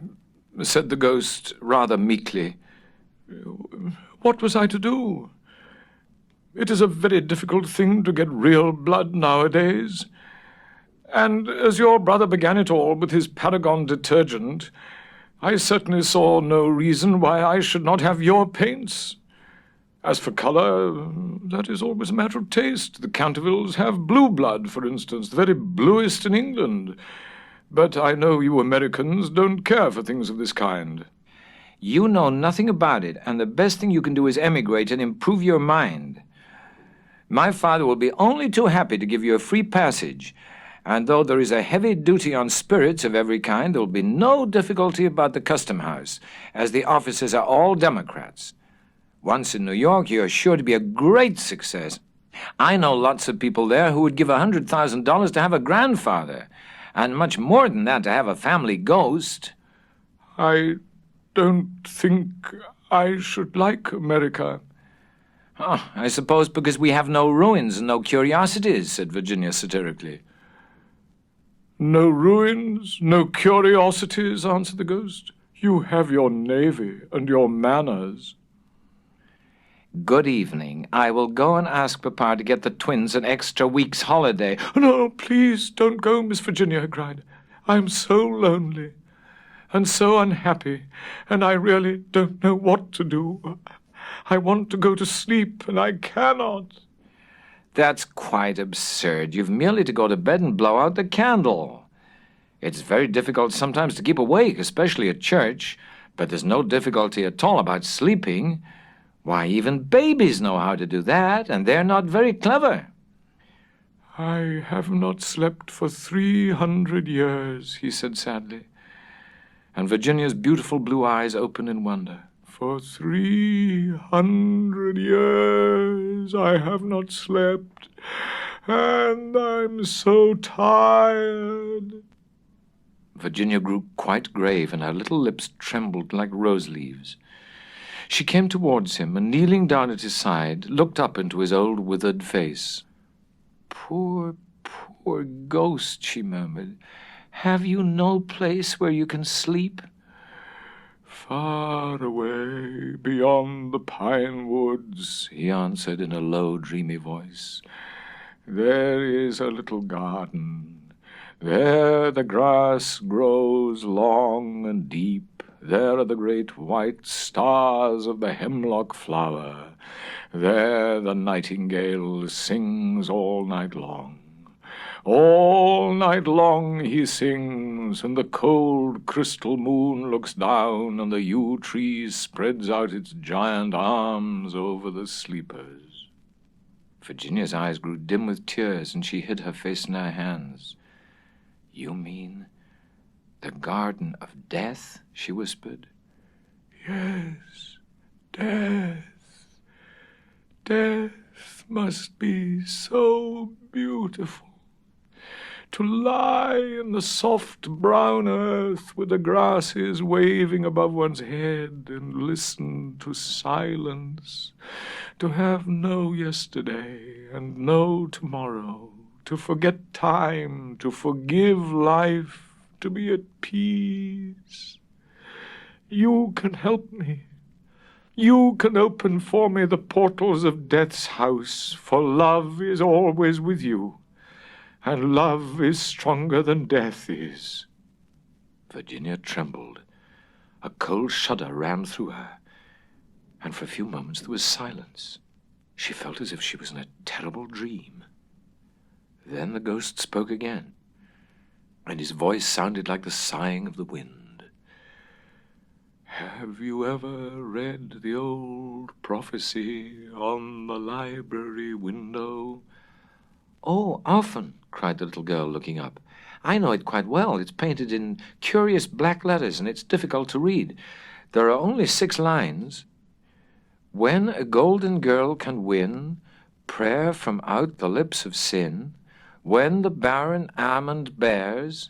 said the ghost rather meekly, "what was I to do? It is a very difficult thing to get real blood nowadays. And as your brother began it all with his Paragon detergent, I certainly saw no reason why I should not have your paints. As for colour, that is always a matter of taste. The Cantervilles have blue blood, for instance, the very bluest in England. But I know you Americans don't care for things of this kind." "You know nothing about it, and the best thing you can do is emigrate and improve your mind. My father will be only too happy to give you a free passage, And though there is a heavy duty on spirits of every kind, there will be no difficulty about the custom house, as the officers are all Democrats. Once in New York, you are sure to be a great success. I know lots of people there who would give $100,000 to have a grandfather, and much more than that to have a family ghost. I don't think I should like America. Oh, I suppose because we have no ruins and no curiosities, said Virginia satirically. No ruins, no curiosities, answered the ghost. You have your navy and your manners. Good evening. I will go and ask Papa to get the twins an extra week's holiday. No, please don't go, Miss Virginia, I cried. I am so lonely and so unhappy, and I really don't know what to do. I want to go to sleep, and I cannot. That's quite absurd. You've merely to go to bed and blow out the candle. It's very difficult sometimes to keep awake, especially at church, but there's no difficulty at all about sleeping. Why, even babies know how to do that, and they're not very clever. I have not slept for 300 years, he said sadly, and Virginia's beautiful blue eyes opened in wonder. For 300 years I have not slept, and I'm so tired. Virginia grew quite grave, and her little lips trembled like rose leaves. She came towards him, and kneeling down at his side, looked up into his old withered face. Poor, poor ghost, she murmured. Have you no place where you can sleep? Far away, beyond the pine woods, he answered in a low, dreamy voice, there is a little garden. There the grass grows long and deep. There are the great white stars of the hemlock flower. There the nightingale sings all night long. All night long he sings, and the cold crystal moon looks down, and the yew tree spreads out its giant arms over the sleepers. Virginia's eyes grew dim with tears, and she hid her face in her hands. You mean the Garden of Death? She whispered. Yes, death. Death must be so beautiful. To lie in the soft brown earth with the grasses waving above one's head and listen to silence. To have no yesterday and no tomorrow. To forget time, to forgive life. To be at peace. You can help me. You can open for me the portals of death's house, for love is always with you, and love is stronger than death is. Virginia trembled. A cold shudder ran through her, and for a few moments there was silence. She felt as if she was in a terrible dream. Then the ghost spoke again, and his voice sounded like the sighing of the wind. Have you ever read the old prophecy on the library window? Oh, often, cried the little girl, looking up. I know it quite well. It's painted in curious black letters, and it's difficult to read. There are only 6 lines. When a golden girl can win prayer from out the lips of sin, when the barren almond bears,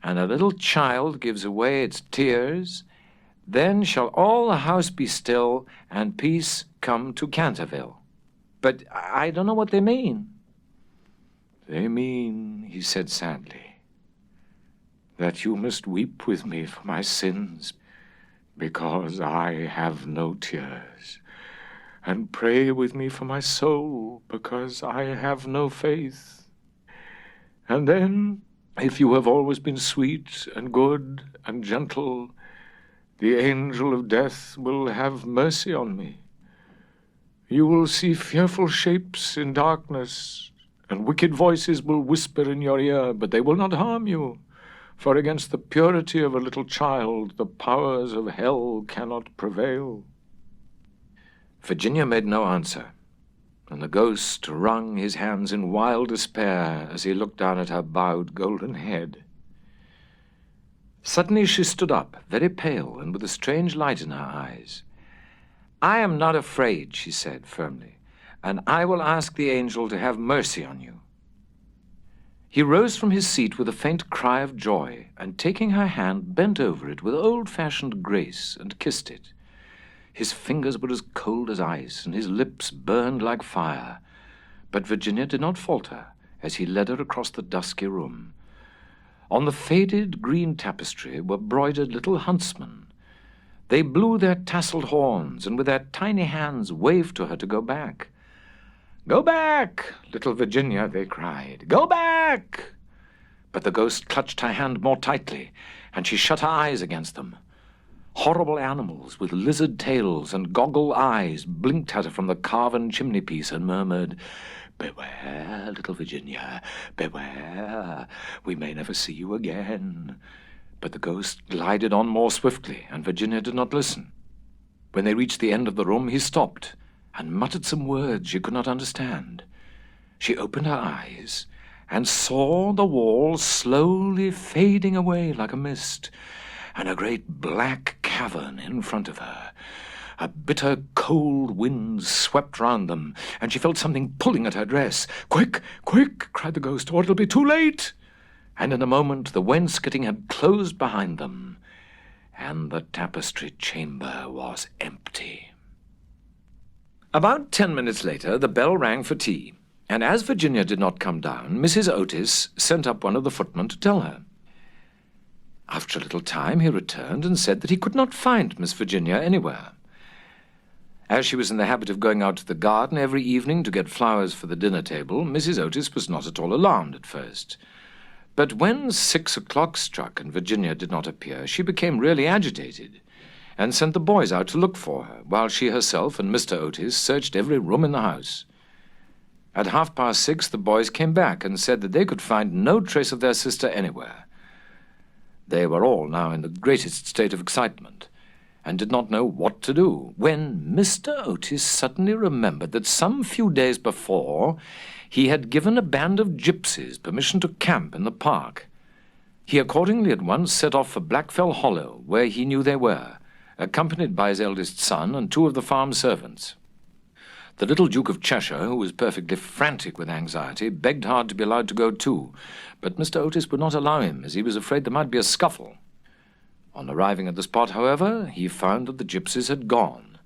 and a little child gives away its tears, then shall all the house be still, and peace come to Canterville. But I don't know what they mean. They mean, he said sadly, that you must weep with me for my sins, because I have no tears, and pray with me for my soul, because I have no faith. And then, if you have always been sweet and good and gentle, the angel of death will have mercy on me. You will see fearful shapes in darkness, and wicked voices will whisper in your ear, but they will not harm you, for against the purity of a little child the powers of hell cannot prevail. Virginia made no answer. and the ghost wrung his hands in wild despair as he looked down at her bowed golden head. Suddenly she stood up, very pale and with a strange light in her eyes. "I am not afraid," she said firmly, "and I will ask the angel to have mercy on you." He rose from his seat with a faint cry of joy, and taking her hand, bent over it with old-fashioned grace and kissed it. His fingers were as cold as ice, and his lips burned like fire. But Virginia did not falter as he led her across the dusky room. On the faded green tapestry were broidered little huntsmen. They blew their tasseled horns, and with their tiny hands waved to her to go back. "Go back, little Virginia," they cried. "Go back!" But the ghost clutched her hand more tightly, and she shut her eyes against them. Horrible animals with lizard tails and goggle eyes blinked at her from the carven chimney-piece and murmured, "Beware, little Virginia, beware. We may never see you again." But the ghost glided on more swiftly, and Virginia did not listen. When they reached the end of the room, he stopped and muttered some words she could not understand. She opened her eyes and saw the wall slowly fading away like a mist, and a great black cavern in front of her. A bitter, cold wind swept round them, and she felt something pulling at her dress. "Quick, quick!" cried the ghost, "or it'll be too late!" And in a moment the wainscoting had closed behind them, and the tapestried chamber was empty. About 10 minutes later, the bell rang for tea, and as Virginia did not come down, Mrs. Otis sent up one of the footmen to tell her. After a little time, he returned and said that he could not find Miss Virginia anywhere. As she was in the habit of going out to the garden every evening to get flowers for the dinner table, Mrs. Otis was not at all alarmed at first. But when 6 o'clock struck and Virginia did not appear, she became really agitated, and sent the boys out to look for her, while she herself and Mr. Otis searched every room in the house. At 6:30, the boys came back and said that they could find no trace of their sister anywhere. They were all now in the greatest state of excitement, and did not know what to do, when Mr. Otis suddenly remembered that some few days before he had given a band of gypsies permission to camp in the park. He accordingly at once set off for Blackfell Hollow, where he knew they were, accompanied by his eldest son and 2 of the farm servants. The little Duke of Cheshire, who was perfectly frantic with anxiety, begged hard to be allowed to go too, but Mr. Otis would not allow him, as he was afraid there might be a scuffle. On arriving at the spot, however, he found that the gypsies had gone,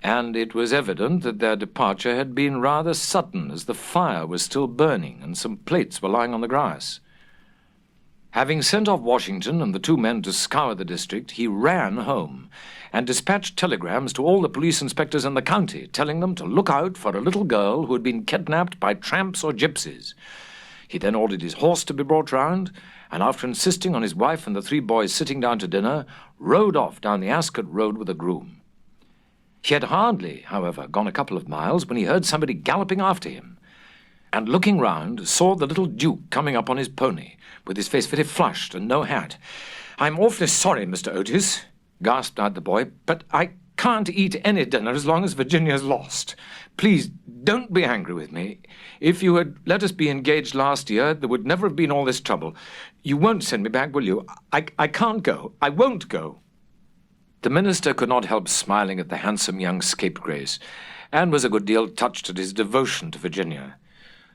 and it was evident that their departure had been rather sudden, as the fire was still burning and some plates were lying on the grass. Having sent off Washington and the 2 men to scour the district, he ran home and dispatched telegrams to all the police inspectors in the county, telling them to look out for a little girl who had been kidnapped by tramps or gypsies. He then ordered his horse to be brought round, and after insisting on his wife and the 3 boys sitting down to dinner, rode off down the Ascot Road with a groom. He had hardly, however, gone a couple of miles when he heard somebody galloping after him, and looking round, saw the little Duke coming up on his pony, with his face very flushed and no hat. "I'm awfully sorry, Mr. Otis," gasped out the boy, "but I can't eat any dinner as long as Virginia's lost. Please don't be angry with me. If you had let us be engaged last year, there would never have been all this trouble. You won't send me back, will you? I can't go. I won't go." The minister could not help smiling at the handsome young scapegrace, and was a good deal touched at his devotion to Virginia.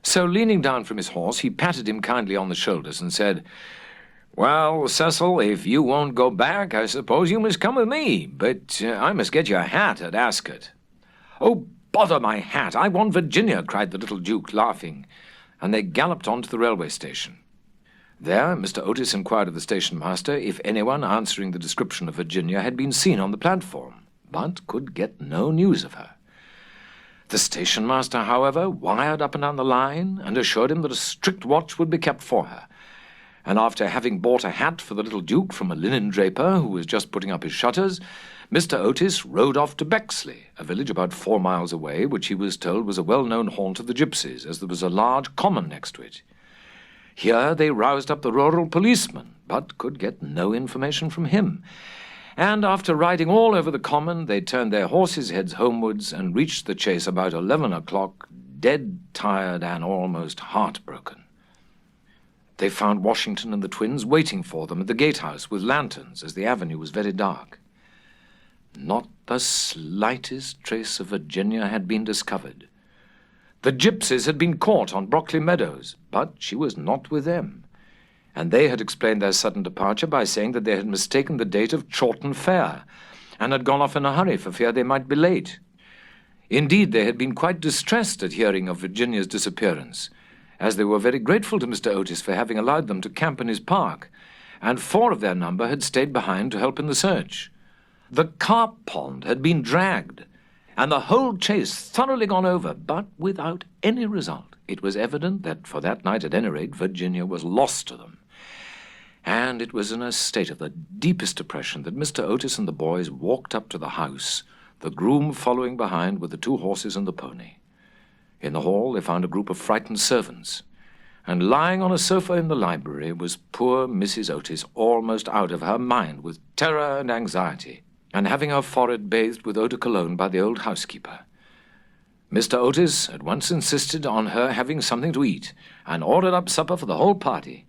So, leaning down from his horse, he patted him kindly on the shoulders and said, "Well, Cecil, if you won't go back, I suppose you must come with me, but I must get you a hat at Ascot." "Oh, bother my hat! I want Virginia," cried the little Duke, laughing, and they galloped on to the railway station. There, Mr. Otis inquired of the station master if anyone answering the description of Virginia had been seen on the platform, but could get no news of her. The station master, however, wired up and down the line and assured him that a strict watch would be kept for her, and after having bought a hat for the little Duke from a linen draper who was just putting up his shutters, Mr. Otis rode off to Bexley, a village about 4 miles away, which he was told was a well-known haunt of the gypsies, as there was a large common next to it. Here they roused up the rural policeman, but could get no information from him, and after riding all over the common, they turned their horses' heads homewards and reached the Chase about 11 o'clock, dead tired and almost heartbroken. They found Washington and the twins waiting for them at the gatehouse with lanterns, as the avenue was very dark. Not the slightest trace of Virginia had been discovered. The gypsies had been caught on Brockley Meadows, but she was not with them, and they had explained their sudden departure by saying that they had mistaken the date of Chawton Fair and had gone off in a hurry for fear they might be late. Indeed, they had been quite distressed at hearing of Virginia's disappearance, as they were very grateful to Mr. Otis for having allowed them to camp in his park, and 4 of their number had stayed behind to help in the search. The carp pond had been dragged, and the whole Chase thoroughly gone over, but without any result. It was evident that for that night, at any rate, Virginia was lost to them. And it was in a state of the deepest depression that Mr. Otis and the boys walked up to the house, the groom following behind with the 2 horses and the pony. In the hall, they found a group of frightened servants, and lying on a sofa in the library was poor Mrs. Otis, almost out of her mind with terror and anxiety, and having her forehead bathed with eau de cologne by the old housekeeper. Mr. Otis at once insisted on her having something to eat, and ordered up supper for the whole party.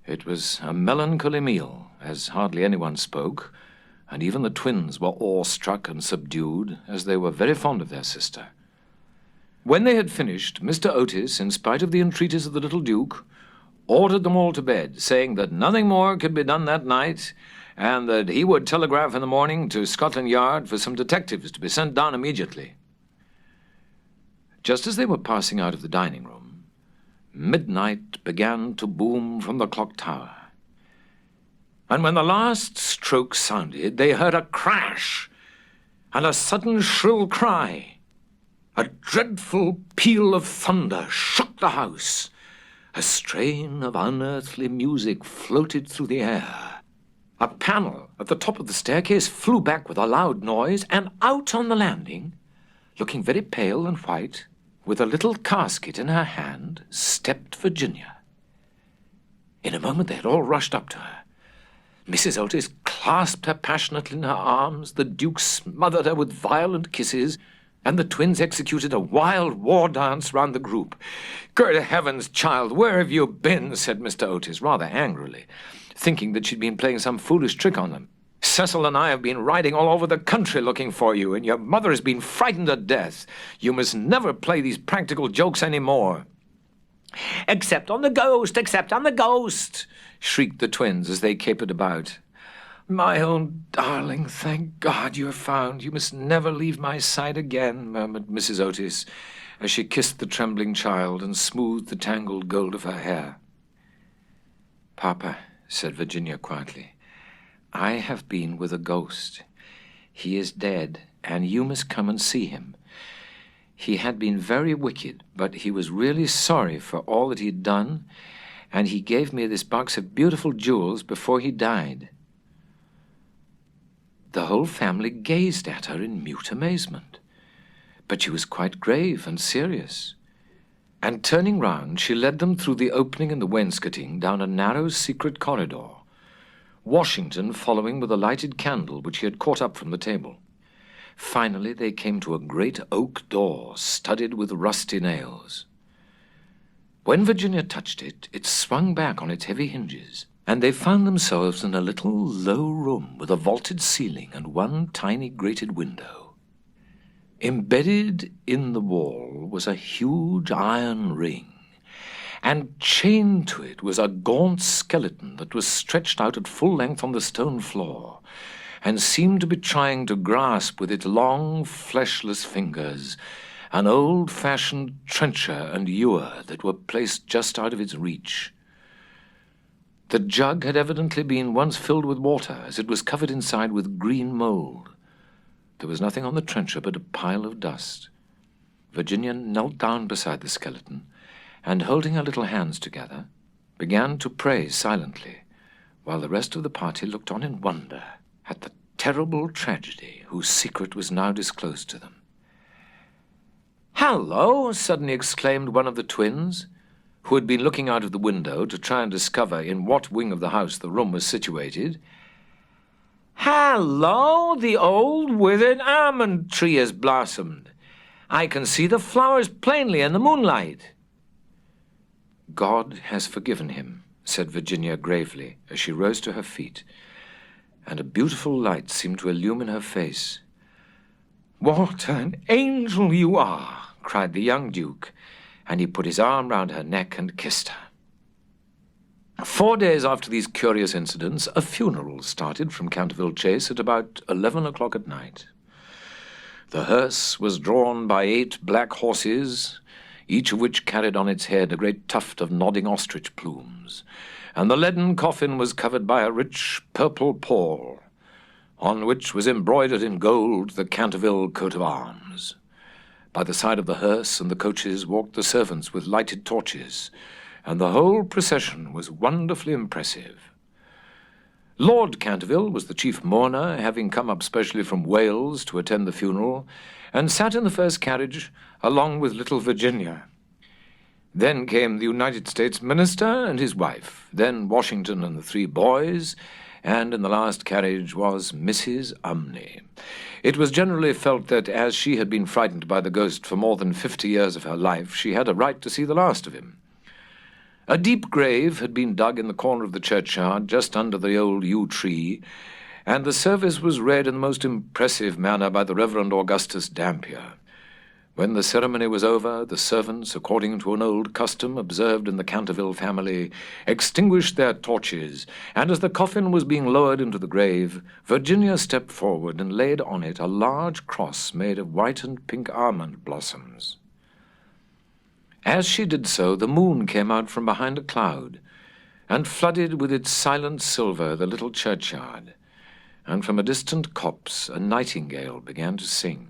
It was a melancholy meal, as hardly anyone spoke, and even the twins were awestruck and subdued, as they were very fond of their sister. When they had finished, Mr. Otis, in spite of the entreaties of the little Duke, ordered them all to bed, saying that nothing more could be done that night, and that he would telegraph in the morning to Scotland Yard for some detectives to be sent down immediately. Just as they were passing out of the dining room, midnight began to boom from the clock tower. And when the last stroke sounded, they heard a crash and a sudden shrill cry. A dreadful peal of thunder shook the house. A strain of unearthly music floated through the air. A panel at the top of the staircase flew back with a loud noise, and out on the landing, looking very pale and white, with a little casket in her hand, stepped Virginia. In a moment they had all rushed up to her. Mrs. Otis clasped her passionately in her arms, the Duke smothered her with violent kisses, and the twins executed a wild war dance round the group. "Good heavens, child, where have you been?" said Mr. Otis, rather angrily, thinking that she'd been playing some foolish trick on them. "Cecil and I have been riding all over the country looking for you, and your mother has been frightened to death. You must never play these practical jokes any more." "Except on the ghost, except on the ghost!" shrieked the twins as they capered about. "My own darling, thank God you're found. You must never leave my side again," murmured Mrs. Otis, as she kissed the trembling child and smoothed the tangled gold of her hair. "Papa," said Virginia quietly, "I have been with a ghost. He is dead, and you must come and see him. He had been very wicked, but he was really sorry for all that he had done, and he gave me this box of beautiful jewels before he died." The whole family gazed at her in mute amazement, but she was quite grave and serious. And turning round, she led them through the opening in the wainscoting down a narrow secret corridor, Washington following with a lighted candle which he had caught up from the table. Finally, they came to a great oak door studded with rusty nails. When Virginia touched it, it swung back on its heavy hinges, and they found themselves in a little low room with a vaulted ceiling and one tiny grated window. Embedded in the wall was a huge iron ring, and chained to it was a gaunt skeleton that was stretched out at full length on the stone floor, and seemed to be trying to grasp with its long, fleshless fingers an old-fashioned trencher and ewer that were placed just out of its reach. The jug had evidently been once filled with water, as it was covered inside with green mold. There was nothing on the trencher but a pile of dust. Virginia knelt down beside the skeleton, and holding her little hands together, began to pray silently, while the rest of the party looked on in wonder at the terrible tragedy whose secret was now disclosed to them. "Hallo!" suddenly exclaimed one of the twins, who had been looking out of the window to try and discover in what wing of the house the room was situated. Hello, the old withered almond tree has blossomed. I can see the flowers plainly in the moonlight. God has forgiven him, said Virginia gravely as she rose to her feet, and a beautiful light seemed to illumine her face. What an angel you are, cried the young Duke, and he put his arm round her neck and kissed her. 4 days after these curious incidents, a funeral started from Canterville Chase at about 11 o'clock at night. The hearse was drawn by 8 black horses, each of which carried on its head a great tuft of nodding ostrich plumes, and the leaden coffin was covered by a rich purple pall, on which was embroidered in gold the Canterville coat of arms. By the side of the hearse and the coaches walked the servants with lighted torches, and the whole procession was wonderfully impressive. Lord Canterville was the chief mourner, having come up specially from Wales to attend the funeral, and sat in the first carriage along with little Virginia. Then came the United States minister and his wife, then Washington and the 3 boys, and in the last carriage was Mrs. Umney. It was generally felt that as she had been frightened by the ghost for more than 50 years of her life, she had a right to see the last of him. A deep grave had been dug in the corner of the churchyard, just under the old yew tree, and the service was read in the most impressive manner by the Reverend Augustus Dampier. When the ceremony was over, the servants, according to an old custom observed in the Canterville family, extinguished their torches, and as the coffin was being lowered into the grave, Virginia stepped forward and laid on it a large cross made of white and pink almond blossoms. As she did so, the moon came out from behind a cloud, and flooded with its silent silver the little churchyard, and from a distant copse a nightingale began to sing.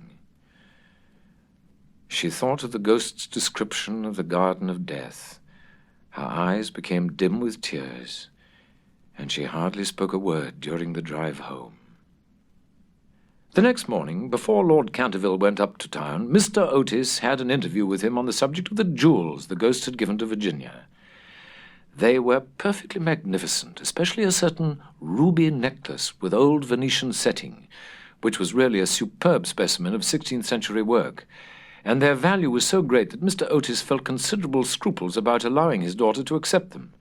She thought of the ghost's description of the garden of death. Her eyes became dim with tears, and she hardly spoke a word during the drive home. The next morning, before Lord Canterville went up to town, Mr. Otis had an interview with him on the subject of the jewels the ghost had given to Virginia. They were perfectly magnificent, especially a certain ruby necklace with old Venetian setting, which was really a superb specimen of 16th century work, and their value was so great that Mr. Otis felt considerable scruples about allowing his daughter to accept them.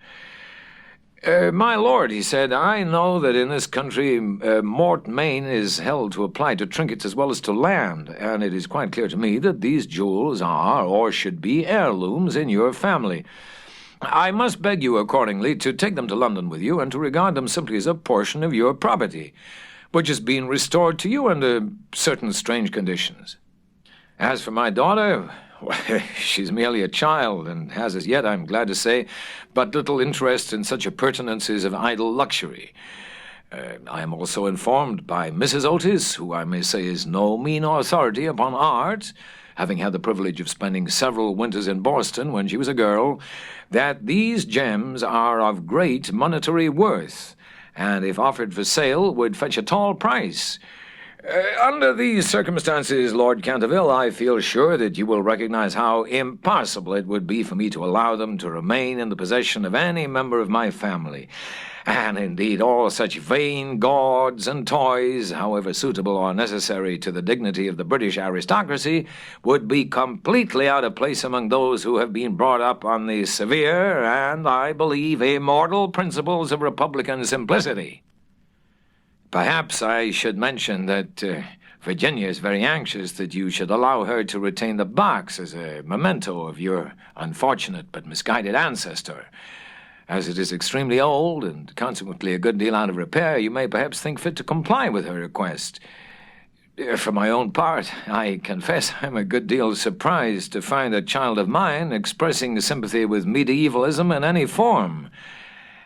My lord, he said, I know that in this country mort main is held to apply to trinkets as well as to land, and it is quite clear to me that these jewels are, or should be, heirlooms in your family. I must beg you, accordingly, to take them to London with you and to regard them simply as a portion of your property, which has been restored to you under certain strange conditions. As for my daughter, she's merely a child, and has as yet, I'm glad to say, but little interest in such appurtenances of idle luxury. I am also informed by Mrs. Otis, who I may say is no mean authority upon art, having had the privilege of spending several winters in Boston when she was a girl, that these gems are of great monetary worth, and if offered for sale would fetch a tall price. Under these circumstances, Lord Canterville, I feel sure that you will recognize how impossible it would be for me to allow them to remain in the possession of any member of my family. And indeed, all such vain gauds and toys, however suitable or necessary to the dignity of the British aristocracy, would be completely out of place among those who have been brought up on the severe and, I believe, immortal principles of republican simplicity. Perhaps I should mention that Virginia is very anxious that you should allow her to retain the box as a memento of your unfortunate but misguided ancestor. As it is extremely old and consequently a good deal out of repair, you may perhaps think fit to comply with her request. For my own part, I confess I'm a good deal surprised to find a child of mine expressing sympathy with medievalism in any form,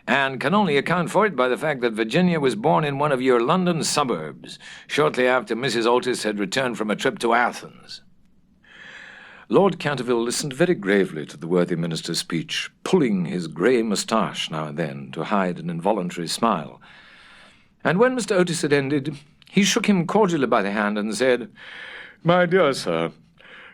and can only account for it by the fact that Virginia was born in one of your London suburbs, shortly after Mrs. Otis had returned from a trip to Athens. Lord Canterville listened very gravely to the worthy minister's speech, pulling his grey moustache now and then to hide an involuntary smile. And when Mr. Otis had ended, he shook him cordially by the hand and said, My dear sir,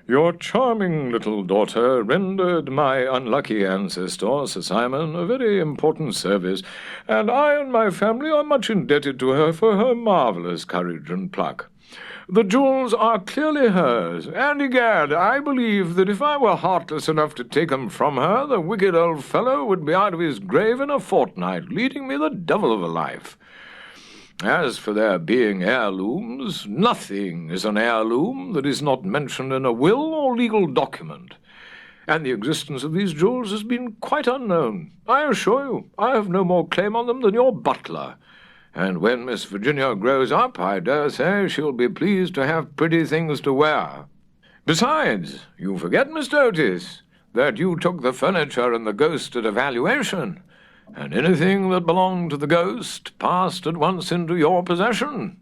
Your charming little daughter rendered my unlucky ancestor, Sir Simon, a very important service, and I and my family are much indebted to her for her marvellous courage and pluck. The jewels are clearly hers, and egad, I believe that if I were heartless enough to take them from her, the wicked old fellow would be out of his grave in a fortnight, leading me the devil of a life. As for their being heirlooms, nothing is an heirloom that is not mentioned in a will or legal document, and the existence of these jewels has been quite unknown. I assure you, I have no more claim on them than your butler. And when Miss Virginia grows up, I dare say she'll be pleased to have pretty things to wear. Besides, you forget, Mr. Otis, that you took the furniture and the ghost at a valuation, and anything that belonged to the ghost passed at once into your possession,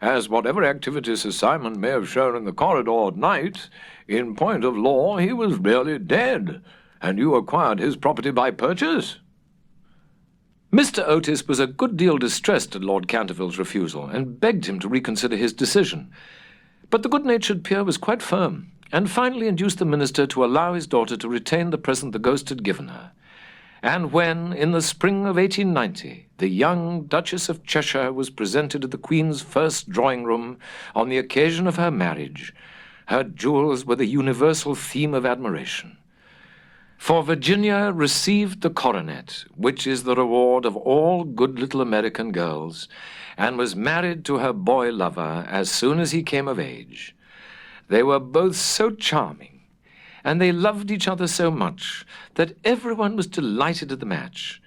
as whatever activity Sir Simon may have shown in the corridor at night, in point of law he was really dead, and you acquired his property by purchase. Mr. Otis was a good deal distressed at Lord Canterville's refusal, and begged him to reconsider his decision. But the good-natured peer was quite firm, and finally induced the minister to allow his daughter to retain the present the ghost had given her. And when, in the spring of 1890, the young Duchess of Cheshire was presented at the Queen's first drawing-room on the occasion of her marriage, her jewels were the universal theme of admiration. For Virginia received the coronet, which is the reward of all good little American girls, and was married to her boy lover as soon as he came of age. They were both so charming, and they loved each other so much, that everyone was delighted at the match,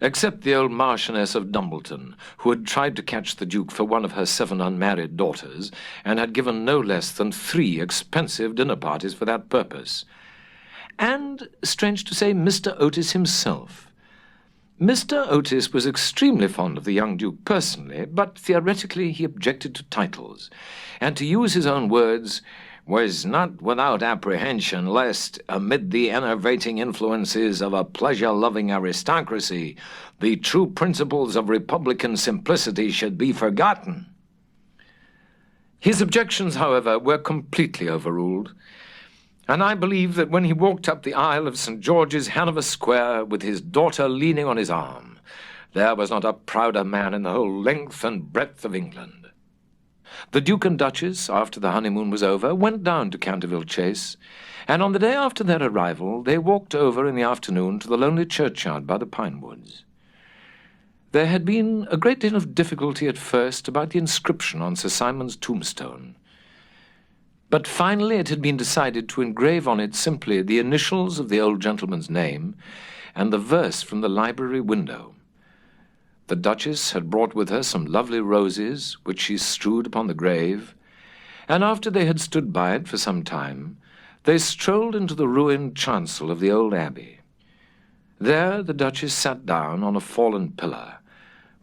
except the old Marchioness of Dumbleton, who had tried to catch the Duke for one of her 7 unmarried daughters, and had given no less than 3 expensive dinner parties for that purpose. And, strange to say, Mr. Otis himself. Mr. Otis was extremely fond of the young Duke personally, but theoretically he objected to titles, and, to use his own words, was not without apprehension lest, amid the enervating influences of a pleasure-loving aristocracy, the true principles of republican simplicity should be forgotten. His objections, however, were completely overruled, and I believe that when he walked up the aisle of St. George's, Hanover Square, with his daughter leaning on his arm, there was not a prouder man in the whole length and breadth of England. The Duke and Duchess, after the honeymoon was over, went down to Canterville Chase, and on the day after their arrival, they walked over in the afternoon to the lonely churchyard by the pine woods. There had been a great deal of difficulty at first about the inscription on Sir Simon's tombstone, but finally it had been decided to engrave on it simply the initials of the old gentleman's name and the verse from the library window. The Duchess had brought with her some lovely roses, which she strewed upon the grave, and after they had stood by it for some time, they strolled into the ruined chancel of the old abbey. There the Duchess sat down on a fallen pillar,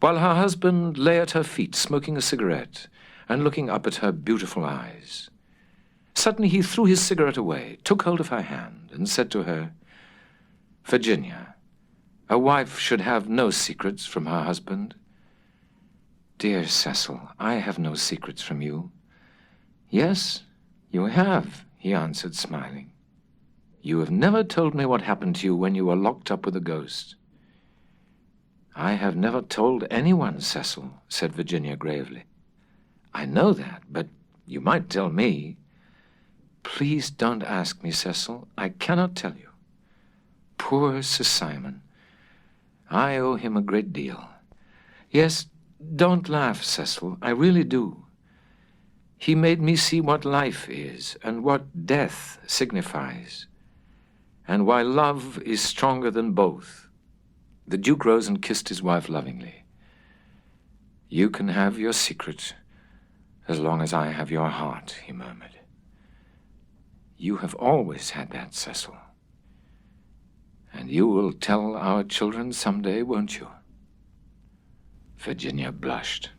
while her husband lay at her feet smoking a cigarette and looking up at her beautiful eyes. Suddenly he threw his cigarette away, took hold of her hand, and said to her, "Virginia, a wife should have no secrets from her husband." "Dear Cecil, I have no secrets from you." "Yes, you have," he answered, smiling. "You have never told me what happened to you when you were locked up with a ghost." "I have never told anyone, Cecil," said Virginia gravely. "I know that, but you might tell me." "Please don't ask me, Cecil. I cannot tell you. Poor Sir Simon. I owe him a great deal. Yes, don't laugh, Cecil. I really do. He made me see what life is and what death signifies, and why love is stronger than both." The Duke rose and kissed his wife lovingly. "You can have your secret as long as I have your heart," he murmured. "You have always had that, Cecil. And you will tell our children someday, won't you?" Virginia blushed.